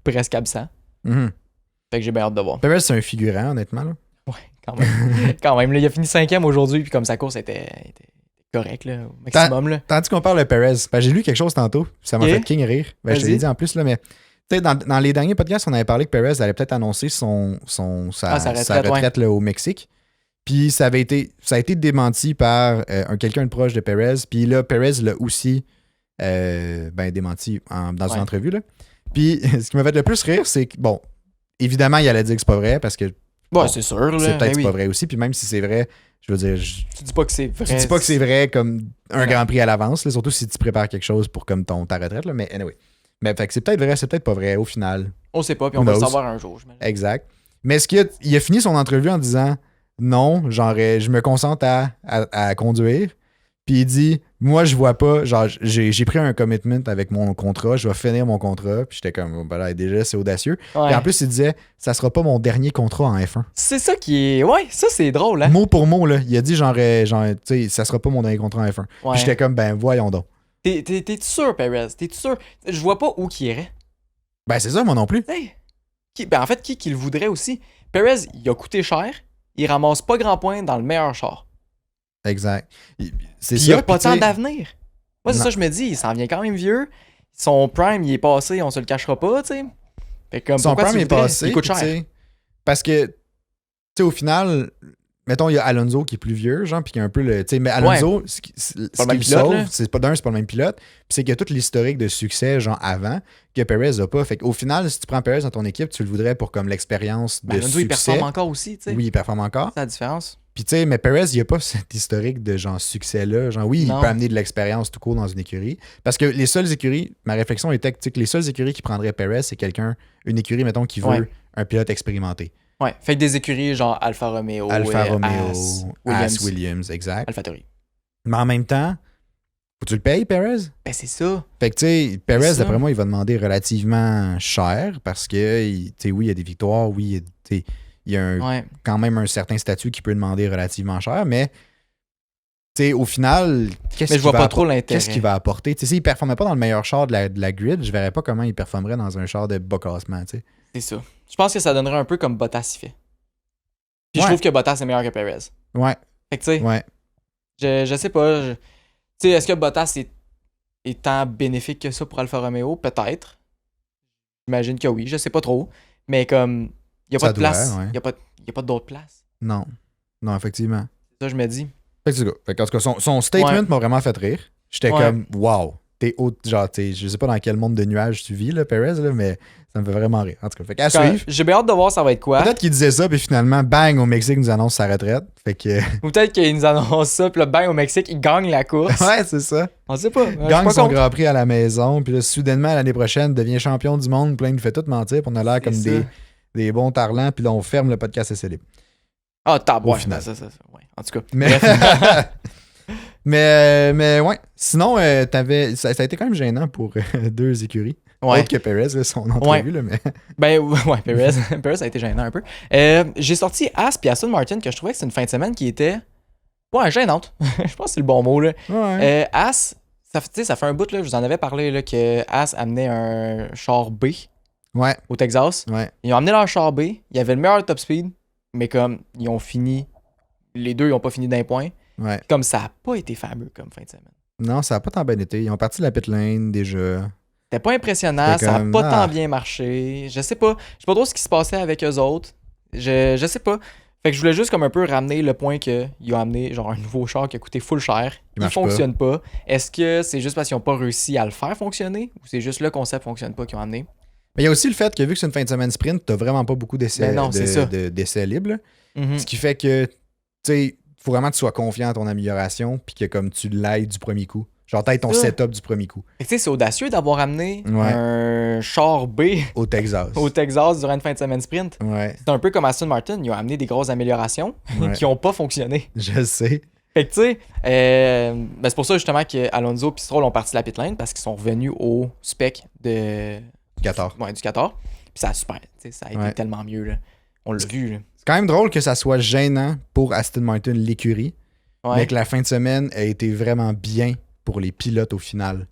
presque absent. Mm-hmm. Fait que j'ai bien hâte de voir. Perez, c'est un figurant, honnêtement. Là. Ouais, quand même. Quand même, là, il a fini 5e aujourd'hui, puis comme sa course était correcte, là, au maximum. Là. Tandis qu'on parle de Perez, j'ai lu quelque chose tantôt, ça m'a Ok. fait king rire. Ben, je te l'ai dit en plus, là, mais tu sais, dans les derniers podcasts, on avait parlé que Perez allait peut-être annoncer sa retraite là, au Mexique. Puis ça a été démenti par quelqu'un de proche de Perez. Puis là, Perez l'a aussi démenti dans une entrevue. Là. Puis ce qui m'a fait le plus rire, c'est que, bon, évidemment, il allait dire que c'est pas vrai parce que Bon, c'est sûr. Là, c'est peut-être oui. pas vrai aussi. Puis même si c'est vrai, je veux dire, Tu dis pas que c'est vrai. tu dis pas que c'est vrai comme un Grand Prix à l'avance, là, surtout si tu prépares quelque chose pour comme ta retraite. Là, mais anyway. Mais fait que c'est peut-être vrai, c'est peut-être pas vrai au final. On sait pas, puis Who on va le knows? savoir un jour. Exact. Mais est-ce qu'il a fini son entrevue en disant non, genre je me concentre à conduire. Puis il dit moi je vois pas, genre j'ai pris un commitment avec mon contrat, je vais finir mon contrat. Puis j'étais comme ben là, déjà c'est audacieux. Ouais. Puis en plus il disait ça sera pas mon dernier contrat en F1. C'est ça qui est. Ouais, ça c'est drôle, hein. Mot pour mot là, il a dit genre tu sais ça sera pas mon dernier contrat en F1. Ouais. Puis j'étais comme ben voyons donc. T'es sûr, Perez? T'es sûr? Je vois pas où qu'il irait. Ben c'est ça moi non plus. Hey. En fait, qui le voudrait aussi? Perez, il a coûté cher. Il ramasse pas grand point dans le meilleur char. Exact. C'est Puis ça. il a pas puis tant tu sais, d'avenir. Moi, c'est Non. ça, je me dis. Il s'en vient quand même vieux. Son prime, il est passé. On se le cachera pas, tu sais. Fait comme, son pourquoi prime tu est voudrais? passé. Il coûte puis cher. tu sais, parce que, tu sais, au final, mettons, il y a Alonso qui est plus vieux, genre, puis qui a un peu le. Tu sais, mais Alonso, ce qui le le même pilote, sauve, là. c'est pas le même pilote, puis c'est qu'il y a tout l'historique de succès, genre, avant, que Perez a pas. Fait qu'au final, si tu prends Perez dans ton équipe, tu le voudrais pour comme l'expérience de Alonso, il succès. performe encore aussi, tu sais. Oui, il performe encore. C'est la différence. Puis, tu sais, mais Perez, il n'y a pas cet historique de genre succès-là. Genre, oui, Non. il peut amener de l'expérience tout court dans une écurie. Parce que les seules écuries, ma réflexion était que les seules écuries qui prendraient Perez, c'est une écurie, mettons, qui veut Ouais. un pilote expérimenté. Ouais. Fait que des écuries genre Alfa Romeo, Alfa Romeo, Williams, Williams, exact. AlphaTauri. Mais en même temps, faut que tu le payes, Perez? Ben, c'est ça. Fait que, tu sais, Perez, C'est ça. d'après moi, il va demander relativement cher parce que, tu sais, oui, il y a des victoires, oui, il y a Ouais. quand même un certain statut qui peut demander relativement cher, mais tu sais, au final, Mais je vois pas trop l'intérêt. qu'est-ce qu'il va apporter? Tu sais, s'il ne performait pas dans le meilleur char de la grid, je verrais pas comment il performerait dans un char de bas classement, tu sais. C'est ça. Je pense que ça donnerait un peu comme Bottas il fait. Puis Ouais. je trouve que Bottas est meilleur que Perez. Ouais, Fait que tu sais, ouais. je sais pas. Tu sais, est-ce que Bottas est tant bénéfique que ça pour Alfa Romeo? Peut-être. J'imagine que oui, je sais pas trop. Mais comme, il y a Ça pas de doit, place. ouais. Il y a pas d'autre place. Non. Non, effectivement. C'est ça, je me dis. Fait que c'est ça. Fait que, en tout cas, son statement Ouais. m'a vraiment fait rire. J'étais Ouais. comme, wow. T'es haut, genre, je sais pas dans quel monde de nuages tu vis, là, Perez, là, mais ça me fait vraiment rire. En tout cas, fait qu'à suivre. J'ai bien hâte de voir ça va être quoi. Peut-être qu'il disait ça, puis finalement, bang, au Mexique, nous annonce sa retraite. Fait que. Ou peut-être qu'il nous annonce ça, puis là, bang, au Mexique, il gagne la course. ouais, c'est ça. On sait pas. Je suis Gagne pas son contre. Grand Prix à la maison, puis là, soudainement, l'année prochaine, devient champion du monde, puis là, il nous fait tout mentir, puis on a l'air comme C'est ça. des bons tarlants, puis là, on ferme le podcast SLB. Ah, tab, Au ouais. final. Ça. Ouais. En tout cas. Mais, Bref. mais ouais. Sinon, ça a été quand même gênant pour deux écuries. Ouais. Autre que Perez, là, son entrevue, là, mais. Ben ouais, Perez. Perez ça a été gênant un peu. J'ai sorti As puis Aston Martin que je trouvais que c'est une fin de semaine qui était. Ouais, gênante. Je pense que c'est le bon mot là. Ouais. As, ça fait un bout là, je vous en avais parlé là, que As amenait un char B Ouais. au Texas. Ouais. Ils ont amené leur char B, il y avait le meilleur top speed, mais comme ils ont fini. Les deux, ils ont pas fini d'un point. Ouais. Comme ça a pas été fameux comme fin de semaine. Non, ça n'a pas tant bien été. Ils ont parti de la pit lane déjà. C'était pas impressionnant, C'était ça a comme, pas ah. tant bien marché. Je sais pas trop ce qui se passait avec eux autres. Je sais pas. Fait que je voulais juste comme un peu ramener le point qu'ils ont amené genre un nouveau char qui a coûté full cher. Il fonctionne pas. Est-ce que c'est juste parce qu'ils n'ont pas réussi à le faire fonctionner ou c'est juste le concept fonctionne pas qu'ils ont amené? Mais il y a aussi le fait que vu que c'est une fin de semaine sprint, t'as vraiment pas beaucoup d'essais, d'essais libres. Mm-hmm. Ce qui fait que, tu sais, faut vraiment que tu sois confiant en ton amélioration puis que comme tu l'ailles du premier coup. Genre, t'ailles ton setup du premier coup. Tu sais, c'est audacieux d'avoir amené un char B au Texas. Au Texas durant une fin de semaine sprint. Ouais. C'est un peu comme Aston Martin, ils ont amené des grosses améliorations qui n'ont pas fonctionné. Je sais. Fait que tu sais, c'est pour ça justement qu'Alonso et Stroll ont parti la pit lane parce qu'ils sont revenus au spec du Qatar. Ouais, du Qatar. Puis ça a super. Ça a été tellement mieux. Là. On l'a vu. Là. C'est quand même drôle que ça soit gênant pour Aston Martin, l'écurie, mais que la fin de semaine a été vraiment bien pour les pilotes au final.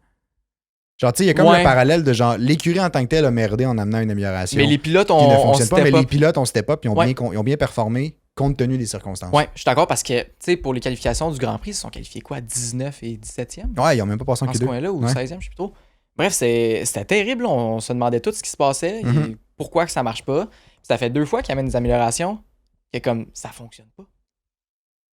Genre, tu sais, il y a comme un parallèle de genre, l'écurie en tant que telle a merdé en amenant une amélioration. Mais les pilotes qui ne fonctionne pas, mais les pilotes ont step up et ont bien performé compte tenu des circonstances. Ouais, je suis d'accord parce que, tu sais, pour les qualifications du Grand Prix, ils se sont qualifiés quoi, 19 et 17e? Ouais, ils ont même pas passé en Q2. Dans ce coin-là, ou 16e, je sais plus trop. Bref, c'était terrible, on se demandait tout ce qui se passait, et pourquoi que ça marche pas. Puis ça fait 2 fois qu'ils amènent des améliorations, et comme, ça fonctionne pas.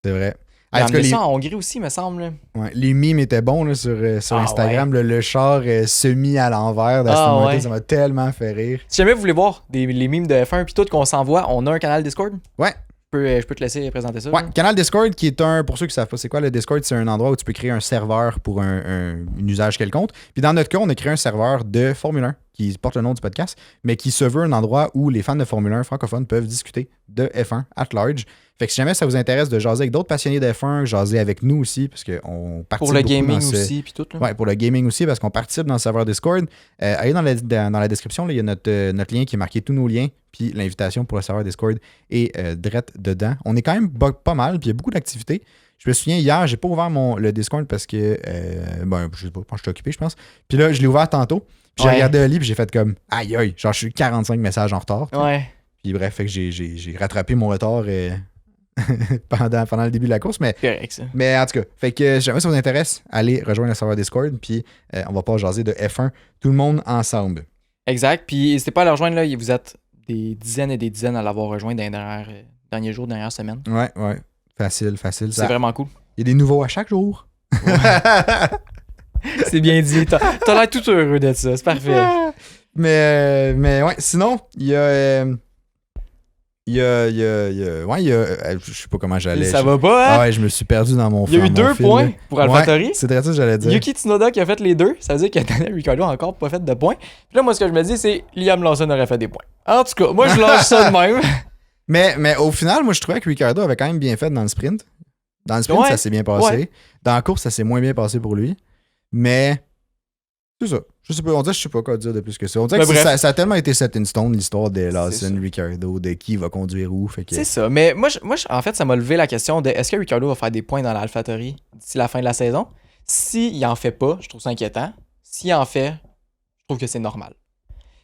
C'est vrai. Ils ont amené ça en Hongrie aussi, me semble. Ouais, les memes étaient bons là, sur Instagram. Ouais. Le char semi à l'envers d'Aston Martin, ça m'a tellement fait rire. Si jamais vous voulez voir les memes de F1 puis tout qu'on s'envoie, on a un canal Discord. Ouais. Je peux te laisser présenter ça. Ouais, canal Discord qui est pour ceux qui savent pas c'est quoi le Discord, c'est un endroit où tu peux créer un serveur pour un usage quelconque. Puis dans notre cas, on a créé un serveur de Formule 1 qui porte le nom du podcast, mais qui se veut un endroit où les fans de Formule 1 francophones peuvent discuter de F1 at large. Fait que si jamais ça vous intéresse de jaser avec d'autres passionnés de F1, jaser avec nous aussi, parce qu'on participe pour le gaming aussi, puis tout. Là. Ouais, pour le gaming aussi, parce qu'on participe dans le serveur Discord. Allez dans la description, là, il y a notre lien qui est marqué tous nos liens, puis l'invitation pour le serveur Discord est direct dedans. On est quand même pas mal, puis il y a beaucoup d'activités. Je me souviens, hier, j'ai pas ouvert le Discord parce que, je sais pas, je suis occupé, je pense. Puis là, je l'ai ouvert tantôt, puis j'ai regardé Oli, puis j'ai fait comme, aïe, genre, je suis 45 messages en retard. Ouais. Puis bref, fait que j'ai rattrapé mon retard pendant le début de la course, mais en tout cas, fait que si jamais ça vous intéresse, allez rejoindre le serveur Discord, puis on va pas jaser de F1 tout le monde ensemble. Exact, puis n'hésitez pas à le rejoindre, là, vous êtes des dizaines et des dizaines à l'avoir rejoint dans les derniers jours, dernières semaines. Ouais, facile. C'est vraiment cool. Il y a des nouveaux à chaque jour. Ouais. C'est bien dit, t'as l'air tout heureux de ça, c'est parfait. Mais ouais, sinon, il y a... je sais pas comment j'allais. Ça va pas, hein? Ah ouais, je me suis perdu dans mon film. Il y a eu 2 points pour AlphaTauri. Ouais, c'est très ça que j'allais dire. Yuki Tsunoda qui a fait les 2, ça veut dire que Daniel Ricciardo a encore pas fait de points. Puis là, moi, ce que je me dis, c'est Liam Lawson aurait fait des points. En tout cas, moi, je lâche ça de même. Mais au final, moi, je trouvais que Ricciardo avait quand même bien fait dans le sprint. Dans le sprint, ça s'est bien passé. Ouais. Dans la course, ça s'est moins bien passé pour lui. Mais c'est ça. Je sais pas quoi dire de plus que ça. On dirait que ça a tellement été set in stone, l'histoire de Lawson, Ricciardo, de qui va conduire où. Fait que... C'est ça. Mais moi, en fait, ça m'a levé la question de est-ce que Ricciardo va faire des points dans l'AlphaTauri d'ici la fin de la saison? S'il en fait pas, je trouve ça inquiétant. S'il en fait, je trouve que c'est normal.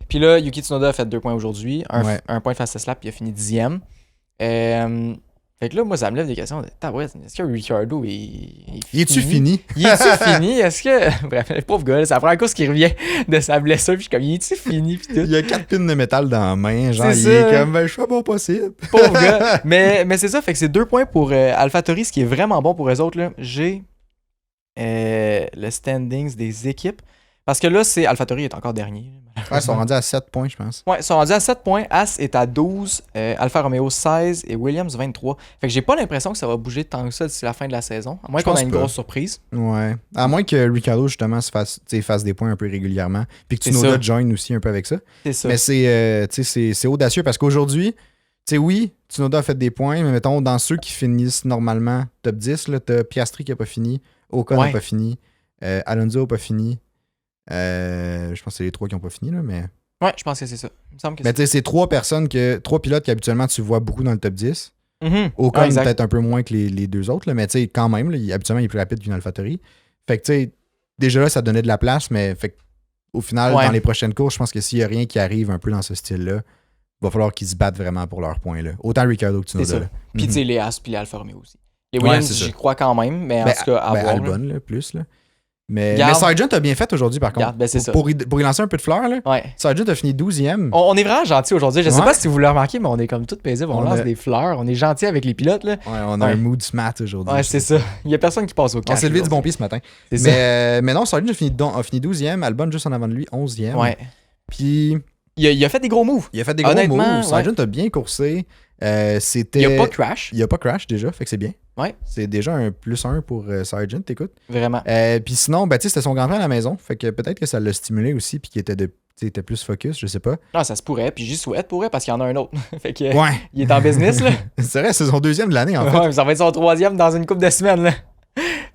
Puis là, Yuki Tsunoda a fait 2 points aujourd'hui, un point de fastest lap, puis il a fini 10e. Fait que là, moi, ça me lève des questions. Est-ce que Ricciardo est-tu fini? Il est-tu fini? Est-ce que. Bref, le pauvre gars, c'est la première course qui revient de sa blessure. Puis je suis comme, il est-tu fini? Puis tout. Il a 4 pins de métal dans la main. Genre, il est comme, je fais pas possible. Pauvre gars. Mais c'est ça, fait que c'est 2 points pour AlphaTauri, ce qui est vraiment bon pour eux autres. Là. J'ai le standings des équipes. Parce que là, AlphaTauri est encore dernier. Ouais, ils sont rendus à 7 points, je pense. Ouais, ils sont rendus à 7 points. As est à 12, Alfa Romeo 16 et Williams 23. Fait que j'ai pas l'impression que ça va bouger tant que ça d'ici la fin de la saison. À moins qu'on ait une grosse surprise. Ouais. À moins que Ricciardo, justement, fasse des points un peu régulièrement. Puis que Tsunoda join aussi un peu avec ça. C'est ça. Mais c'est audacieux parce qu'aujourd'hui, tu sais, oui, Tsunoda a fait des points, mais mettons, dans ceux qui finissent normalement top 10, là, t'as Piastri qui a pas fini, Ocon n'a pas fini, Alonso n'a pas fini. Je pense que c'est les 3 qui n'ont pas fini, là, mais. Ouais, je pense que c'est ça. Il me semble que mais tu sais, c'est 3 pilotes habituellement tu vois beaucoup dans le top 10. Ocon peut-être un peu moins que les 2 autres, là, mais tu sais, quand même, là, habituellement, il est plus rapide qu'une AlphaTauri. Fait que tu sais, déjà là, ça donnait de la place, mais fait au final, dans les prochaines courses, je pense que s'il n'y a rien qui arrive un peu dans ce style-là, il va falloir qu'ils se battent vraiment pour leurs points. Là. Autant Ricciardo que Tsunoda. Puis tu sais, les As puis les Alfa Romeo aussi. Les Williams, j'y crois quand même, mais en tout cas, à voir. Albon, là, plus. Là. Mais Garde. Sargent a bien fait aujourd'hui, par contre. Garde, ben c'est ça. Pour y lancer un peu de fleurs, là, Ouais. Sargent a fini 12e. On est vraiment gentil aujourd'hui. Je sais Ouais. pas si vous l'avez remarqué, mais on est comme tout paisible. On lance des fleurs. On est gentil avec les pilotes, là. Ouais, on a un mood smart aujourd'hui. Ouais, c'est ça. Il y a personne qui passe au On cash. s'est levé du bon pied ce matin. C'est ça. Mais non, Sargent a fini 12e. Albon juste en avant de lui, 11e. Ouais. Puis Il a fait des gros moves. il a fait des gros Honnêtement, moves. Sargent a bien coursé. C'était... Il a pas crash. Il a pas crash déjà, fait que c'est bien. Ouais. C'est déjà un +1 pour Sargent, écoute. Vraiment. Puis sinon, ben, tu sais, c'était son grand frère à la maison. Fait que peut-être que ça l'a stimulé aussi, puis qu'il était plus focus, je sais pas. Ah, ça se pourrait. Puis j'y souhaite pour elle parce qu'il y en a un autre. Fait que Ouais. il est en business, là. C'est vrai, c'est son 2e de l'année, en fait. Ouais, ça va être son 3e dans une couple de semaines, là.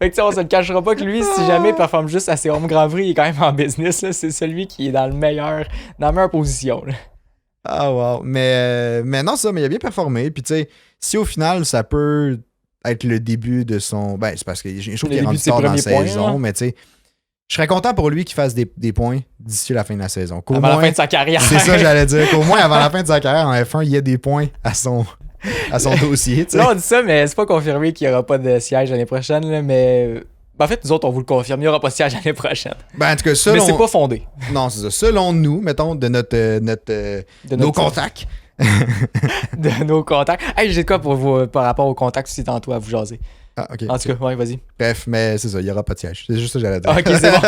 Fait que tu sais, on se le cachera pas que lui, si jamais il performe juste à ses home Grand Prix, il est quand même en business, là. C'est celui qui est dans la meilleure position, là. Ah, wow. Mais non, mais il a bien performé. Puis tu sais, si au final, ça peut être le début de son... Ben, c'est parce que je trouve qu'il est rendu tard dans la saison, là. mais tu sais, je serais content pour lui qu'il fasse des points d'ici la fin de la saison. Avant la fin de sa carrière. C'est ça, j'allais dire. Qu'au moins, avant la fin de sa carrière en F1, il y ait des points à son dossier. Tu sais. Là, on dit ça, mais c'est pas confirmé qu'il y aura pas de siège l'année prochaine, là, mais... Ben, en fait, nous autres, on vous le confirme, il y aura pas de siège l'année prochaine. Ben, en tout cas, Mais selon... c'est pas fondé. Non, c'est ça. Selon nous, mettons, de nos contacts. De nos contacts. Hey, j'ai de quoi pour vous, par rapport aux contacts aussi tantôt à vous jaser. Ah, ok. En tout cas, ouais, vas-y. Bref, mais c'est ça, il n'y aura pas de siège. C'est juste ça que j'allais dire. Ok, c'est bon.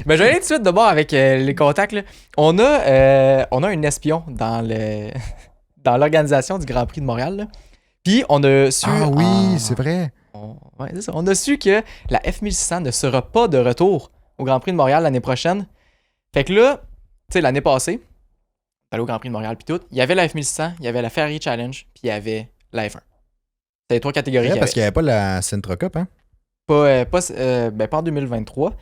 Ben, je vais aller tout de suite d'abord avec les contacts. Là. On a un espion dans l'organisation du Grand Prix de Montréal. Là. Puis, on a su... Ah oui, c'est vrai. Ouais, c'est ça. On a su que la F1600 ne sera pas de retour au Grand Prix de Montréal l'année prochaine. Fait que là, tu sais, l'année passée, allé au Grand Prix de Montréal puis tout, il y avait la F1600, il y avait la Ferrari Challenge, puis il y avait la F1. C'était les 3 catégories. Ouais, parce qu'il n'y avait pas la Sentra Cup, hein? Pas en 2023.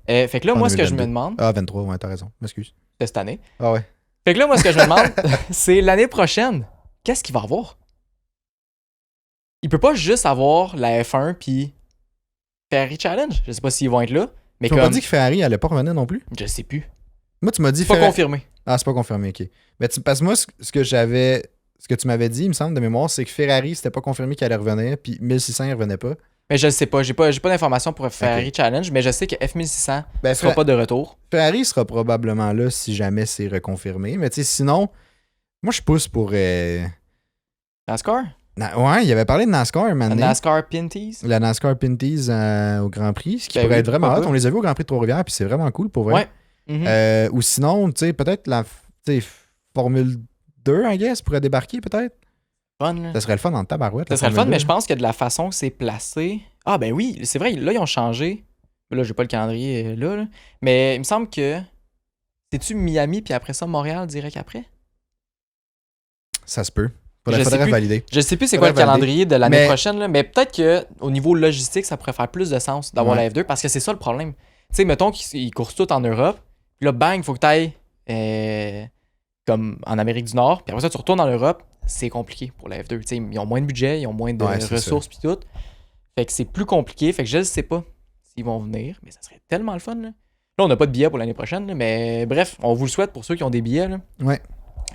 Fait que là, En moi, ce que je 2022. me demande... Ah, 23, ouais, t'as raison. M'excuse. C'était cette année. Ah ouais. Fait que là, moi, ce que je me demande, c'est l'année prochaine, qu'est-ce qu'il va avoir? Il peut pas juste avoir la F1 puis Ferrari Challenge. Je sais pas s'ils vont être là. Mais Tu m'as pas dit que Ferrari allait pas revenir non plus? Je sais plus. Moi, tu m'as dit... C'est pas confirmé. Ah, c'est pas confirmé, ok. Mais parce que moi, ce que tu m'avais dit, il me semble, de mémoire, c'est que Ferrari, c'était pas confirmé qu'il allait revenir, puis 1600, il revenait pas. Mais je sais pas. J'ai pas d'informations pour Ferrari Challenge, mais je sais que F1600 ne sera pas de retour. Ferrari sera probablement là si jamais c'est reconfirmé. Mais tu sais, sinon, moi, je pousse pour... NASCAR? Ouais, il avait parlé de NASCAR un moment donné. NASCAR Pinties? La NASCAR Pinties au Grand Prix, ce qui Ben pourrait oui, être vraiment pourquoi hot. On les a vus au Grand Prix de Trois-Rivières, puis c'est vraiment cool pour vrai. Ouais. Ou sinon, tu sais, peut-être la Formule 2, I guess, pourrait débarquer peut-être. Fun, là. Ça serait le fun dans le tabarouette. Ça serait le fun, mais je pense que de la façon que c'est placé... Ah ben oui, c'est vrai, là, ils ont changé. Là, j'ai pas le calendrier là. Mais il me semble que... C'est-tu Miami, puis après ça, Montréal, direct après? Ça se peut. Je sais Faudrait plus. valider. Je sais plus c'est quoi le Faudrait calendrier de l'année Mais- prochaine, là, mais peut-être que au niveau logistique, ça pourrait faire plus de sens d'avoir Ouais. la F2 parce que c'est ça le problème. Tu sais, mettons qu'ils coursent tout en Europe, puis là, bang, il faut que tu ailles comme en Amérique du Nord, puis après ça, tu retournes en Europe, c'est compliqué pour la F2. Tu sais, ils ont moins de budget, ils ont moins de Ouais, c'est ressources, puis tout. Fait que c'est plus compliqué, fait que je ne sais pas s'ils vont venir, mais ça serait tellement le fun. Là, on n'a pas de billets pour l'année prochaine, là, mais bref, on vous le souhaite pour ceux qui ont des billets. Là, Ouais.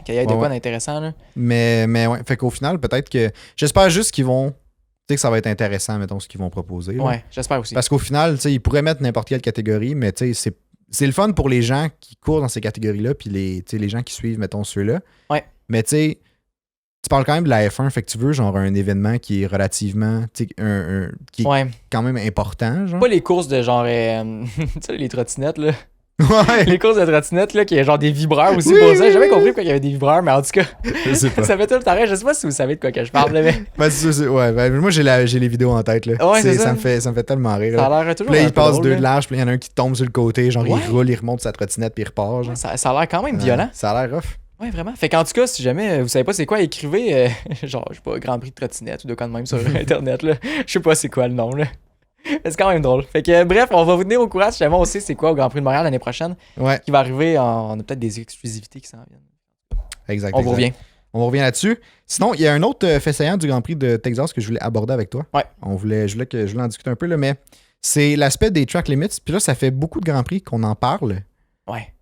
qu'il y ait de Ouais, quoi ouais. d'intéressant. Là. Mais ouais, fait qu'au final, peut-être que... J'espère juste qu'ils vont... Tu sais que ça va être intéressant, mettons, ce qu'ils vont proposer. là. Ouais, j'espère aussi. Parce qu'au final, tu sais, ils pourraient mettre n'importe quelle catégorie, mais tu sais, c'est le fun pour les gens qui courent dans ces catégories-là, puis les gens qui suivent, mettons, ceux-là. Ouais. Mais tu sais, tu parles quand même de la F1, fait que tu veux genre un événement qui est relativement, tu sais, qui est Ouais. quand même important, genre. Pas les courses de genre, tu sais, les trottinettes, là. Ouais, Les courses de trottinettes, là, qui est genre des vibreurs aussi Oui, pour ça. oui, J'ai jamais oui. compris pourquoi il y avait des vibreurs, mais en tout cas, je sais pas. ça fait tout le temps rire. Je sais pas si vous savez de quoi que je parle, là, mais Ben, ouais, ben, moi j'ai les vidéos en tête, là. Ouais, c'est ça. Ça me fait tellement rire. ça Là. a l'air toujours Puis là, un il peu passe drôle, deux là. de large, puis il y en a un qui tombe sur le côté, genre Ouais. il roule, il remonte sa trottinette, puis il repart, genre. Ça a l'air quand même violent. Ça a l'air rough. Ouais, vraiment. Fait qu'en tout cas, si jamais vous savez pas c'est quoi, écrivez, genre, je sais pas, Grand Prix de trottinette ou de quoi de même sur Internet, là. Je sais pas c'est quoi le nom, là. Mais c'est quand même drôle. Fait que bref, on va vous tenir au courant si jamais on sait c'est quoi au Grand Prix de Montréal l'année prochaine. Ouais, Qui va arriver, on a peut-être des exclusivités qui s'en viennent. exact. On vous revient. On revient là-dessus. Sinon, il y a un autre fait saillant du Grand Prix de Texas que je voulais aborder avec toi. Ouais. Je voulais en discuter un peu, là, mais c'est l'aspect des track limits. Puis là, ça fait beaucoup de Grands Prix qu'on en parle. Ouais.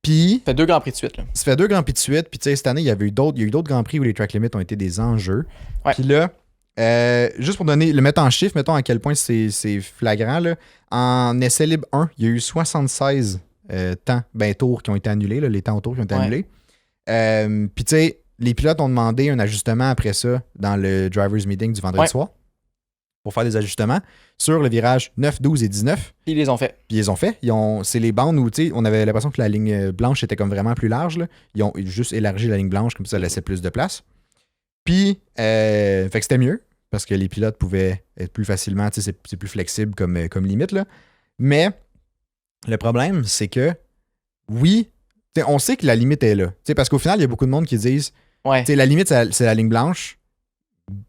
Puis, Ça fait 2 Grands Prix de suite, là. ça fait 2 Grands Prix de suite. Puis, tu sais, cette année, il y a eu d'autres Grands Prix où les track limits ont été des enjeux. Ouais. Puis là, Juste pour le mettre en chiffre, mettons à quel point c'est flagrant. Là. En essai libre 1, il y a eu 76 tours qui ont été annulés, là, les temps autour qui ont été annulés. Puis tu sais, les pilotes ont demandé un ajustement après ça dans le driver's meeting du vendredi soir pour faire des ajustements sur le virage 9, 12 et 19. Puis ils les ont fait. C'est les bandes où on avait l'impression que la ligne blanche était comme vraiment plus large. Là. Ils ont juste élargi la ligne blanche, comme ça laissait plus de place. Puis, fait que c'était mieux, parce que les pilotes pouvaient être plus facilement, c'est plus flexible comme limite, là. Mais, le problème, c'est que, oui, on sait que la limite est là. Parce qu'au final, il y a beaucoup de monde qui disent, la limite, c'est la ligne blanche,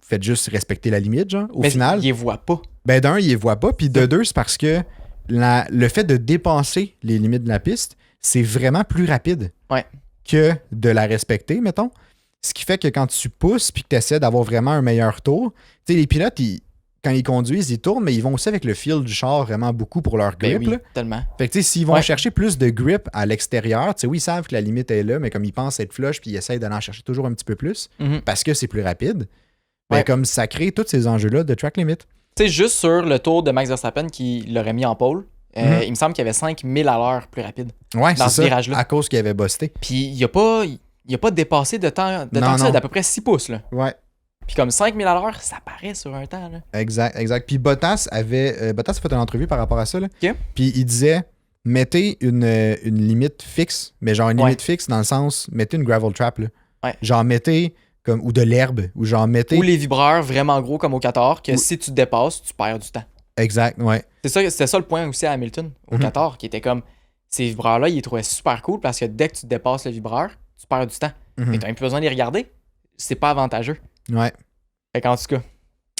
faites juste respecter la limite, genre. Au final, ils les voient pas. Ben d'un, ils les voient pas, puis de deux, c'est parce que le fait de dépasser les limites de la piste, c'est vraiment plus rapide que de la respecter, mettons. Ce qui fait que quand tu pousses puis que tu essaies d'avoir vraiment un meilleur tour, tu sais, les pilotes, quand ils conduisent, ils tournent, mais ils vont aussi avec le feel du char vraiment beaucoup pour leur grip. Ben oui, tellement. Fait que tu sais, s'ils vont chercher plus de grip à l'extérieur, tu sais, oui, ils savent que la limite est là, mais comme ils pensent être flush puis ils essayent d'aller en chercher toujours un petit peu plus parce que c'est plus rapide, ben comme ça crée tous ces enjeux-là de track limit. Tu sais, juste sur le tour de Max Verstappen qui l'aurait mis en pole, il me semble qu'il y avait 5000 à l'heure plus rapide. Ouais, dans ce virage-là. À cause qu'il avait busté. Puis il a pas dépassé de temps d'à peu près 6 pouces. Là. Ouais. Puis comme 5000 à l'heure, ça paraît sur un temps. Là. Exact. Puis Bottas a fait une entrevue par rapport à ça. Là. OK. Puis il disait, mettez une limite fixe, mais genre une limite fixe dans le sens, mettez une gravel trap. Là. Ouais. Genre mettez ou de l'herbe, ou genre mettez... Ou les vibreurs vraiment gros comme au Qatar, que si tu dépasses, tu perds du temps. Exact, ouais. C'était ça le point aussi à Hamilton, au Qatar, qui était comme, ces vibreurs-là, ils les trouvaient super cool parce que dès que tu dépasses le vibreur, tu perds du temps. Mais t'as même plus besoin de les regarder. C'est pas avantageux. Ouais. Fait qu'en tout cas,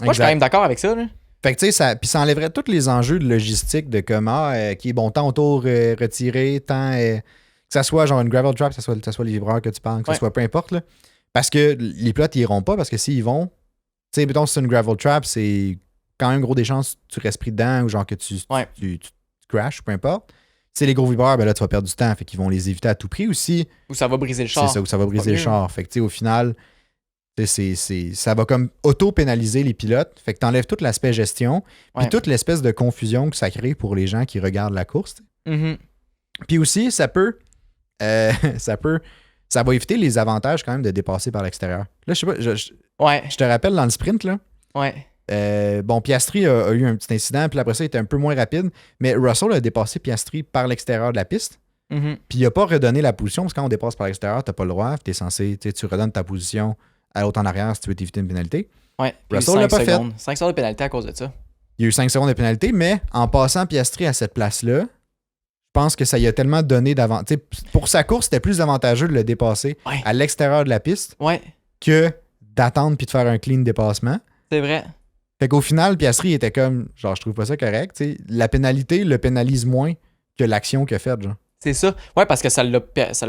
moi, je suis quand même d'accord avec ça. Là. Fait que tu sais, ça enlèverait tous les enjeux de logistique de comment, qui est bon, temps autour retiré, temps, que ça soit genre une gravel trap, que ça soit les vibreurs que tu parles, que ça soit peu importe, là. Parce que les pilotes, ils iront pas, parce que s'ils vont, tu sais, mettons, si c'est une gravel trap, c'est quand même gros des chances que tu restes pris dedans ou genre que tu crashes, peu importe. Si c'est les gros vibreurs, ben là, tu vas perdre du temps. Fait qu'ils vont les éviter à tout prix aussi. Ou ça va briser le char. C'est ça, ou ça va briser le char. Fait que, tu sais, au final, ça va comme auto-pénaliser les pilotes. Fait que t'enlèves tout l'aspect gestion, puis toute l'espèce de confusion que ça crée pour les gens qui regardent la course. Puis aussi, ça va éviter les avantages quand même de dépasser par l'extérieur. Là, je sais pas, je te rappelle dans le sprint, là. Piastri a eu un petit incident, puis après ça, il était un peu moins rapide, mais Russell a dépassé Piastri par l'extérieur de la piste. Puis il n'a pas redonné la position, parce que quand on dépasse par l'extérieur, t'as pas le droit, t'es censé, tu redonnes ta position à l'autre en arrière si tu veux t'éviter une pénalité. Russell l'a pas fait. 5 secondes de pénalité à cause de ça. Il y a eu 5 secondes de pénalité, mais en passant Piastri à cette place-là, je pense que ça y a tellement donné d'avantage. Pour sa course, c'était plus avantageux de le dépasser à l'extérieur de la piste que d'attendre puis de faire un clean dépassement. C'est vrai. Fait qu'au final, Piastri était comme, genre, je trouve pas ça correct. T'sais. La pénalité le pénalise moins que l'action qu'il a faite, genre. C'est ça. Ouais, parce que ça l'a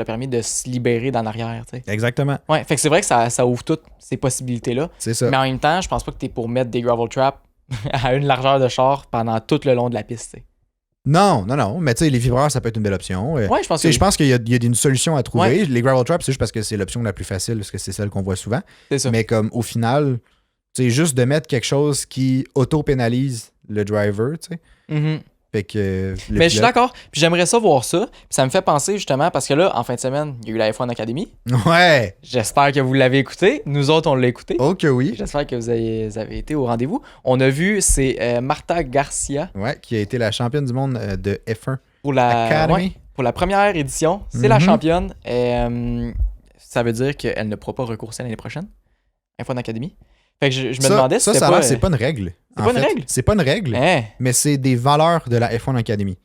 permis de se libérer d'en arrière, tu sais. Exactement. Ouais, fait que c'est vrai que ça ouvre toutes ces possibilités-là. C'est ça. Mais en même temps, je pense pas que t'es pour mettre des gravel traps à une largeur de char pendant tout le long de la piste, tu sais. Non. Mais tu sais, les vibreurs, ça peut être une belle option. Ouais, je pense que je pense qu'il y a une solution à trouver. Les gravel traps, c'est juste parce que c'est l'option la plus facile, parce que c'est celle qu'on voit souvent. C'est ça. Mais comme au final, tu sais, juste de mettre quelque chose qui auto-pénalise le driver, tu sais. Fait que, mais je suis d'accord. Puis j'aimerais ça voir ça. Puis ça me fait penser justement, parce que là, en fin de semaine, il y a eu la F1 Academy. Ouais. J'espère que vous l'avez écouté. Nous autres, on l'a écouté. Oh que oui. J'espère que vous avez été au rendez-vous. On a vu, c'est Marta Garcia. Ouais, qui a été la championne du monde de F1 pour la première édition. C'est la championne. Ça veut dire qu'elle ne pourra pas recourser l'année prochaine. F1 Academy. Fait que je me demandais si c'était pas... c'est pas une règle. C'est pas une règle? C'est pas une règle, mais c'est des valeurs de la F1 Academy.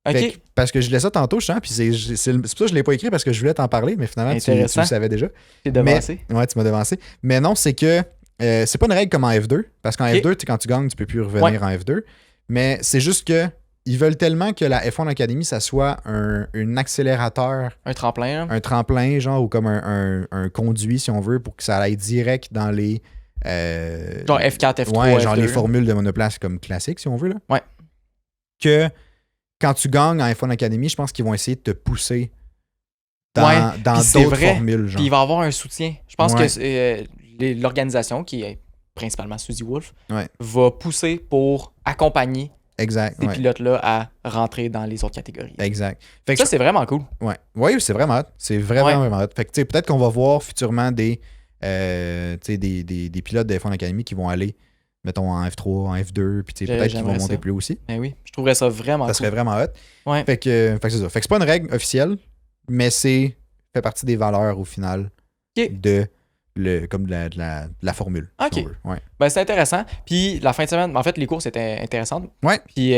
OK. Parce que je l'ai ça tantôt, je sens, puis c'est pour ça que je l'ai pas écrit, parce que je voulais t'en parler, mais finalement, tu le savais déjà. T'es devancé. Ouais, tu m'as devancé. Mais non, c'est que c'est pas une règle comme en F2, parce qu'en F2, quand tu gagnes, tu peux plus revenir en F2. Mais c'est juste que ils veulent tellement que la F1 Academy, ça soit un accélérateur. Un tremplin. Un tremplin, genre, ou comme un conduit, si on veut, pour que ça aille direct dans les... genre F4, F3, ouais, genre F2. les formules de monoplace comme classique, si on veut. Là. Ouais. Que quand tu gagnes en F1 Academy, je pense qu'ils vont essayer de te pousser dans d'autres formules. Puis il va y avoir un soutien. Je pense que l'organisation, qui est principalement Suzy Wolf, Ouais. va pousser pour accompagner Exact. ces Ouais. pilotes-là à rentrer dans les autres catégories. Exact. Fait que Ça, c'est vraiment cool. ouais. Oui, c'est vraiment hot. C'est vraiment, Ouais. vraiment hot. Fait que, tu sais, peut-être qu'on va voir futurement tu sais, des pilotes de F1 Academy qui vont aller, mettons, en F3, en F2, puis tu sais, peut-être qu'ils vont J'aimerais monter ça. plus haut aussi. Ben oui, je trouverais ça vraiment Ça cool. serait vraiment hot. Ouais. Fait que c'est ça. Fait que c'est pas une règle officielle, mais fait partie des valeurs au final Ok. de la formule. Ok. Si on veut. Ouais. Ben, c'est intéressant. Puis la fin de semaine, en fait, les courses étaient intéressantes. Ouais. Puis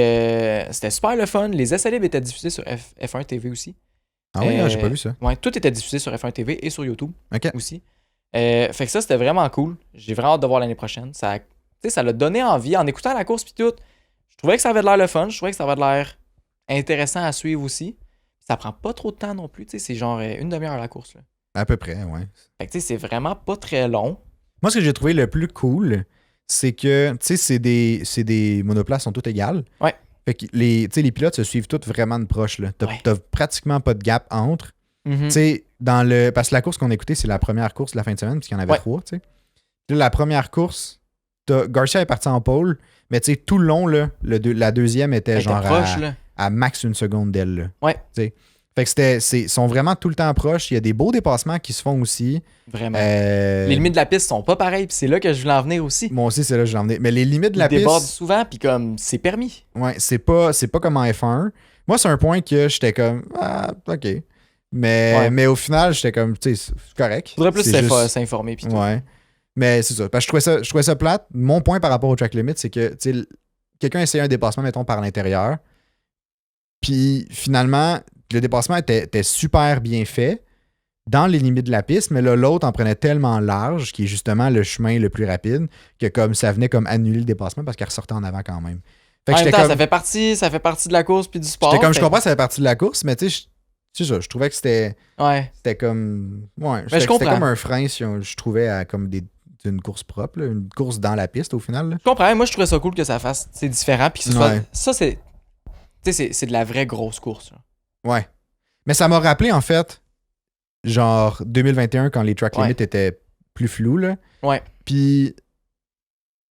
c'était super le fun. Les essais libres étaient diffusés sur F1 TV aussi. Ah oui, j'ai pas vu ça. Ouais, tout était diffusé sur F1 TV et sur YouTube OK. aussi. Fait que ça, c'était vraiment cool. J'ai vraiment hâte de voir l'année prochaine. Ça l'a donné envie en écoutant la course puis tout. Je trouvais que ça avait de l'air le fun. Je trouvais que ça avait de l'air intéressant à suivre aussi. Ça prend pas trop de temps non plus. C'est genre une demi-heure la course. Là. À peu près, ouais. Fait que c'est vraiment pas très long. Moi, ce que j'ai trouvé le plus cool, c'est que, tu sais, c'est des monoplaces sont toutes égales. Ouais. Fait que les pilotes se suivent toutes vraiment de proche, là. T'as pratiquement pas de gap entre. Mhm. Tu sais, parce que la course qu'on a écoutée, c'est la première course de la fin de semaine, parce qu'il y en avait 3, tu sais. Là, la première course, Garcia est parti en pole, mais tu sais, tout le long, là, la deuxième était Elle genre était proche, là. à max une seconde d'elle, là. Ouais. Tu sais. Fait que ils sont vraiment tout le temps proches. Il y a des beaux dépassements qui se font aussi. Vraiment. Les limites de la piste sont pas pareilles, puis c'est là que je voulais en venir aussi. Moi aussi, c'est là que je l'ai emmené. Mais les limites de la Ils débordent piste. souvent, puis comme c'est permis. Ouais, c'est pas comme en F1. Moi, c'est un point que j'étais comme. Ah, ok. Mais au final, j'étais comme. Tu sais, c'est correct. Faudrait plus C'est juste- s'informer, puis tout. Ouais. Mais c'est ça. Parce que je trouvais ça plate. Mon point par rapport au track limit, c'est que, tu sais, quelqu'un essayait un dépassement, mettons, par l'intérieur. Puis finalement, le dépassement était super bien fait dans les limites de la piste, mais là, l'autre en prenait tellement large, qui est justement le chemin le plus rapide, que comme ça venait comme annuler le dépassement parce qu'elle ressortait en avant quand même. Fait que En même j'étais temps, comme, ça fait partie de la course puis du sport. j'étais comme, je fait- comprends que ça fait partie de la course, mais tu sais, c'est ça, je trouvais que c'était Ouais. comme, ouais, je c'était comprends. comme un frein, je trouvais, à comme une course propre, là, une course dans la piste au final. Là. Je comprends. Moi, je trouvais ça cool que ça fasse. C'est différent, puis que ce soit. Ouais. Ça, c'est. Tu sais, c'est de la vraie grosse course. Là. Ouais. Mais ça m'a rappelé, en fait, genre 2021, quand les track limits étaient plus flous, là. Ouais. Puis,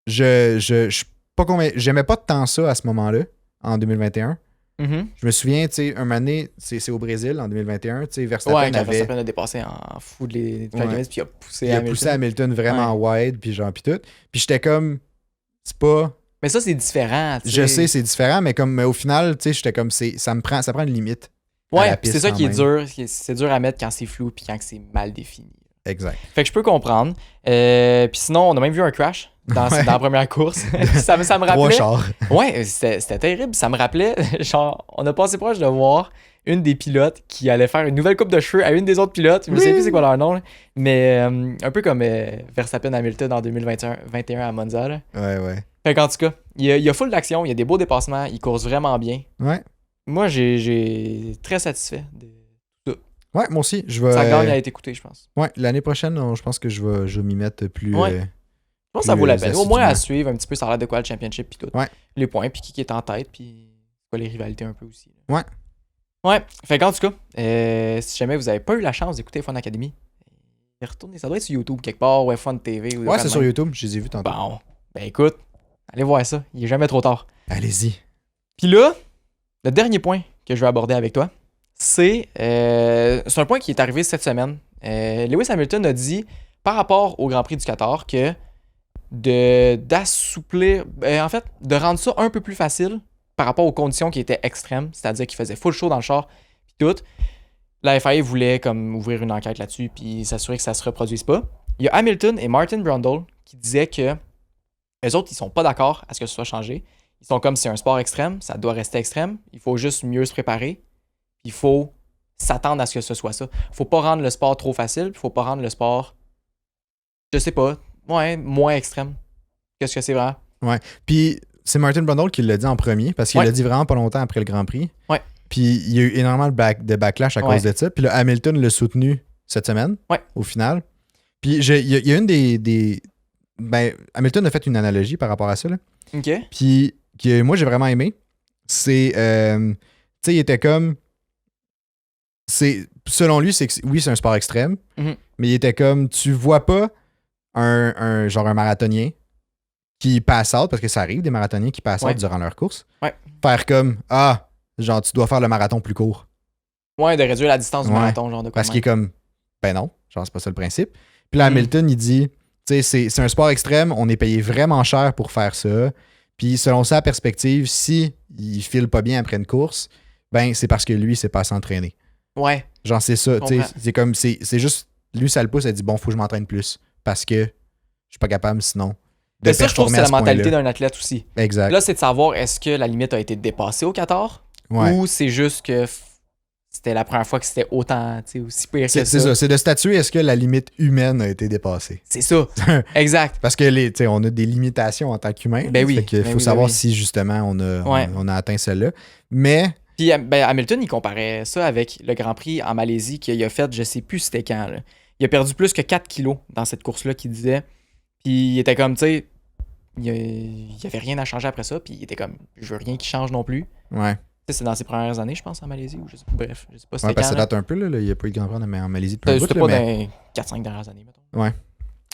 je suis pas convaincu. J'aimais pas tant ça à ce moment-là, en 2021. Mhm. Je me souviens, tu sais, un année, c'est au Brésil, en 2021, tu sais, Verstappen Ouais, quand avait... Verstappen a dépassé en fou de les track Ouais. limits, puis il a poussé Il a Hamilton. poussé Hamilton vraiment wide, puis genre, puis tout. Puis j'étais comme, c'est pas... Mais ça, c'est différent. tu Je sais, c'est différent, mais comme au final, tu sais, j'étais comme, ça prend une limite. à Ouais, la puis piste c'est ça quand qui est même. dur. C'est dur à mettre quand c'est flou, puis quand c'est mal défini. Exact. Fait que je peux comprendre. Puis sinon, on a même vu un crash dans Ouais. la première course. ça me 3 rappelait. chars. Ouais, c'était terrible. Ça me rappelait, genre, on a passé proche de voir une des pilotes qui allait faire une nouvelle coupe de cheveux à une des autres pilotes. Je me sais plus c'est quoi leur nom, là. Mais un peu comme Verstappen Hamilton en 2021 à Monza. Là. Ouais. Fait qu'en tout cas, il y a full d'action, il y a des beaux dépassements, ils courent vraiment bien. Ouais. Moi, j'ai très satisfait. Ouais, moi aussi. Je vais... Ça gagne à être écouté, je pense. Ouais, l'année prochaine, je pense que je vais m'y mettre plus... Ouais. Je pense que ça vaut la peine. Au assidûment. moins à suivre un petit peu, ça a l'air de quoi le championship puis tout. Ouais. Les points, puis qui est en tête, puis quoi les rivalités un peu aussi. Ouais. Ouais. Fait qu'en tout cas, si jamais vous avez pas eu la chance d'écouter F1 Academy, retournez. Ça doit être sur YouTube quelque part ou F1 TV. Ou Ouais, c'est sur YouTube. Je les ai vus tantôt. Bon. Ben écoute, allez voir ça. Il est jamais trop tard. Allez-y. Puis là, le dernier point que je vais aborder avec toi, c'est un point qui est arrivé cette semaine. Lewis Hamilton a dit, par rapport au Grand Prix du Qatar, que d'assouplir, en fait, de rendre ça un peu plus facile par rapport aux conditions qui étaient extrêmes, c'est-à-dire qu'il faisait full show dans le char, puis tout. La FIA voulait comme ouvrir une enquête là-dessus, puis s'assurer que ça se reproduise pas. Il y a Hamilton et Martin Brundle qui disaient que les autres, ils sont pas d'accord à ce que ce soit changé. Ils sont comme c'est un sport extrême, ça doit rester extrême. Il faut juste mieux se préparer. Il faut s'attendre à ce que ce soit ça. Faut pas rendre le sport trop facile, faut pas rendre le sport, je sais pas, moins extrême. Qu'est-ce que c'est vraiment? Puis c'est Martin Brundle qui l'a dit en premier, parce qu'il l'a dit vraiment pas longtemps après le Grand Prix. Ouais. Puis il y a eu énormément de backlash à cause de ça. Puis là, Hamilton l'a soutenu cette semaine, au final. Puis il y a une des... Ben, Hamilton a fait une analogie par rapport à ça, là. OK. Puis que moi, j'ai vraiment aimé. C'est... tu sais, il était comme... Selon lui, oui, c'est un sport extrême, Mhm. mais il était comme... Tu vois pas un marathonien qui pass out, parce que ça arrive des marathoniens qui passent out Ouais. durant leur course. Ouais. Faire comme, genre, tu dois faire le marathon plus court. Ouais, de réduire la distance du Ouais. marathon, genre de quoi. Parce qu'il est comme, ben non, genre, c'est pas ça le principe. Puis là, Hamilton, il dit, tu sais, c'est un sport extrême, on est payé vraiment cher pour faire ça. Puis selon sa perspective, si il file pas bien après une course, ben c'est parce que lui, il s'est pas s'entraîner. Ouais. Genre, c'est ça, tu sais, Comprends. c'est comme, c'est juste, lui, ça le pousse, elle dit, bon, faut que je m'entraîne plus. Parce que je suis pas capable, sinon, de Mais ça, je trouve que performer c'est à la ce mentalité point-là. d'un athlète aussi. Exact. Là, c'est de savoir est-ce que la limite a été dépassée au Qatar Ouais. ou c'est juste que c'était la première fois que c'était autant, tu sais, aussi pire que C'est ça. ça, c'est de statuer est-ce que la limite humaine a été dépassée. C'est ça. Exact. Parce que tu sais, on a des limitations en tant qu'humain. Ben oui, Fait qu'il ben faut oui, savoir ben oui. si justement Ouais. on a atteint celle-là. Mais Puis ben, Hamilton, il comparait ça avec le Grand Prix en Malaisie qu'il a fait, je sais plus c'était quand. Là. Il a perdu plus que 4 kilos dans cette course-là, qu'il disait. Puis il était comme, tu sais, il y avait rien à changer après ça. Puis il était comme, je veux rien qui change non plus. ouais. Tu sais, c'est dans ses premières années, je pense, en Malaisie. Ou je sais, bref, je sais pas si Ouais, c'était parce que quand. ça là. date un peu, là. Il n'y a pas eu de Grand Prix en Malaisie depuis un bout, C'était là, pas mais... dans les 4-5 dernières années, mettons.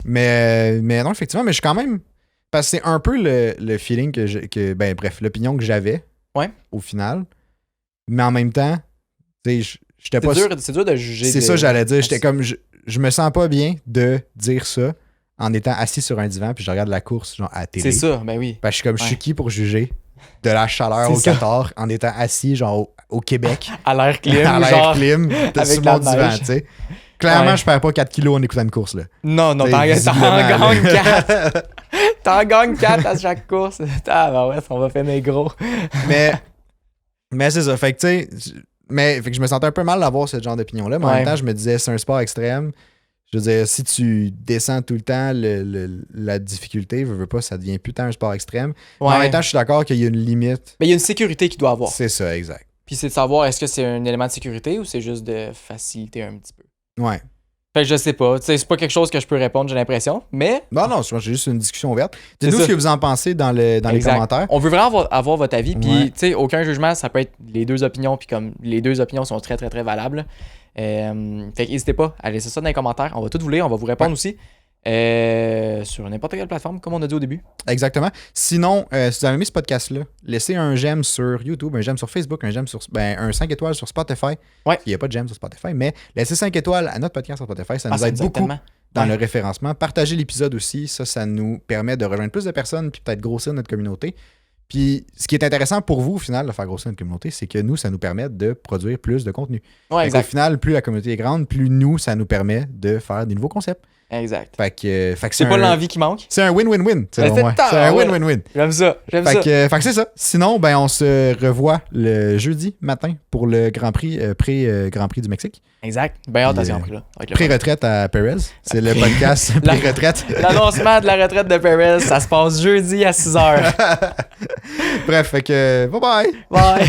Mais non, effectivement, mais je suis quand même. Parce que c'est un peu le feeling ben bref, l'opinion que j'avais. Ouais. Au final. Mais en même temps, tu sais, j'étais pas. C'est dur de juger. C'est ça, j'allais dire. J'étais comme. Je me sens pas bien de dire ça en étant assis sur un divan puis je regarde la course, genre à la télé. C'est ça, ben oui. Parce que je suis comme, je suis Ouais. qui pour juger de la chaleur au C'est ça. Qatar en étant assis, genre au Québec, À l'air clim, à l'air genre. clim, avec sur de la mon divan, neige. tu sais. Clairement, Ouais. je perds pas 4 kilos en écoutant une course, là. Non, non, T'sais, t'en visiblement, gagnes là. 4. T'en gagnes 4 à chaque course. Ah, ben ouais, on va finir gros. Mais c'est ça. Fait que, tu sais, fait que je me sentais un peu mal d'avoir ce genre d'opinion-là. Mais en Ouais. même temps, je me disais, c'est un sport extrême. Je veux dire, si tu descends tout le temps la difficulté, veux pas, ça devient plus tant un sport extrême. Mais en même temps, je suis d'accord qu'il y a une limite. Mais il y a une sécurité qu'il doit avoir. C'est ça, exact. Puis c'est de savoir est-ce que c'est un élément de sécurité ou c'est juste de faciliter un petit peu. Ouais. Fait que je sais pas. Tu sais, c'est pas quelque chose que je peux répondre, j'ai l'impression. Mais. Non, j'ai juste une discussion ouverte. C'est Dites-nous ça. ce que vous en pensez dans les Exact. commentaires. On veut vraiment avoir votre avis. Puis, Ouais. tu sais, aucun jugement, ça peut être les deux opinions. Puis, comme les deux opinions sont très, très, très valables. Fait que n'hésitez pas à laisser ça dans les commentaires. On va tout vous lire. On va vous répondre aussi. Sur n'importe quelle plateforme, comme on a dit au début. Exactement. Sinon, si vous avez aimé ce podcast-là, laissez un j'aime sur YouTube, un j'aime sur Facebook, un 5 étoiles sur Spotify. Ouais. Il n'y a pas de j'aime sur Spotify, mais laissez 5 étoiles à notre podcast sur Spotify. Ça nous ça aide nous beaucoup tellement. dans Ouais. le référencement. Partagez l'épisode aussi. Ça nous permet de rejoindre plus de personnes puis peut-être grossir notre communauté. Puis, ce qui est intéressant pour vous, au final, de faire grossir notre communauté, c'est que nous, ça nous permet de produire plus de contenu. Ouais, Au exact. final, plus la communauté est grande, plus nous, ça nous permet de faire des nouveaux concepts. Exact. Fait que C'est pas l'envie qui manque. c'est un win-win-win, selon c'est moi. tard, C'est un ouais. win-win-win. J'aime ça. J'aime ça. Fait que c'est ça. Sinon, ben, on se revoit le jeudi matin pour le Grand Prix, pré-Grand Prix du Mexique. Exact. Ben hâte à ce Puis, Grand Prix-là. Ça va être le fun. Pré-retraite à Perez. C'est le podcast La- pré-retraite. L'annoncement de la retraite de Perez, ça se passe jeudi à 6h. Bref, fait que bye bye. Bye.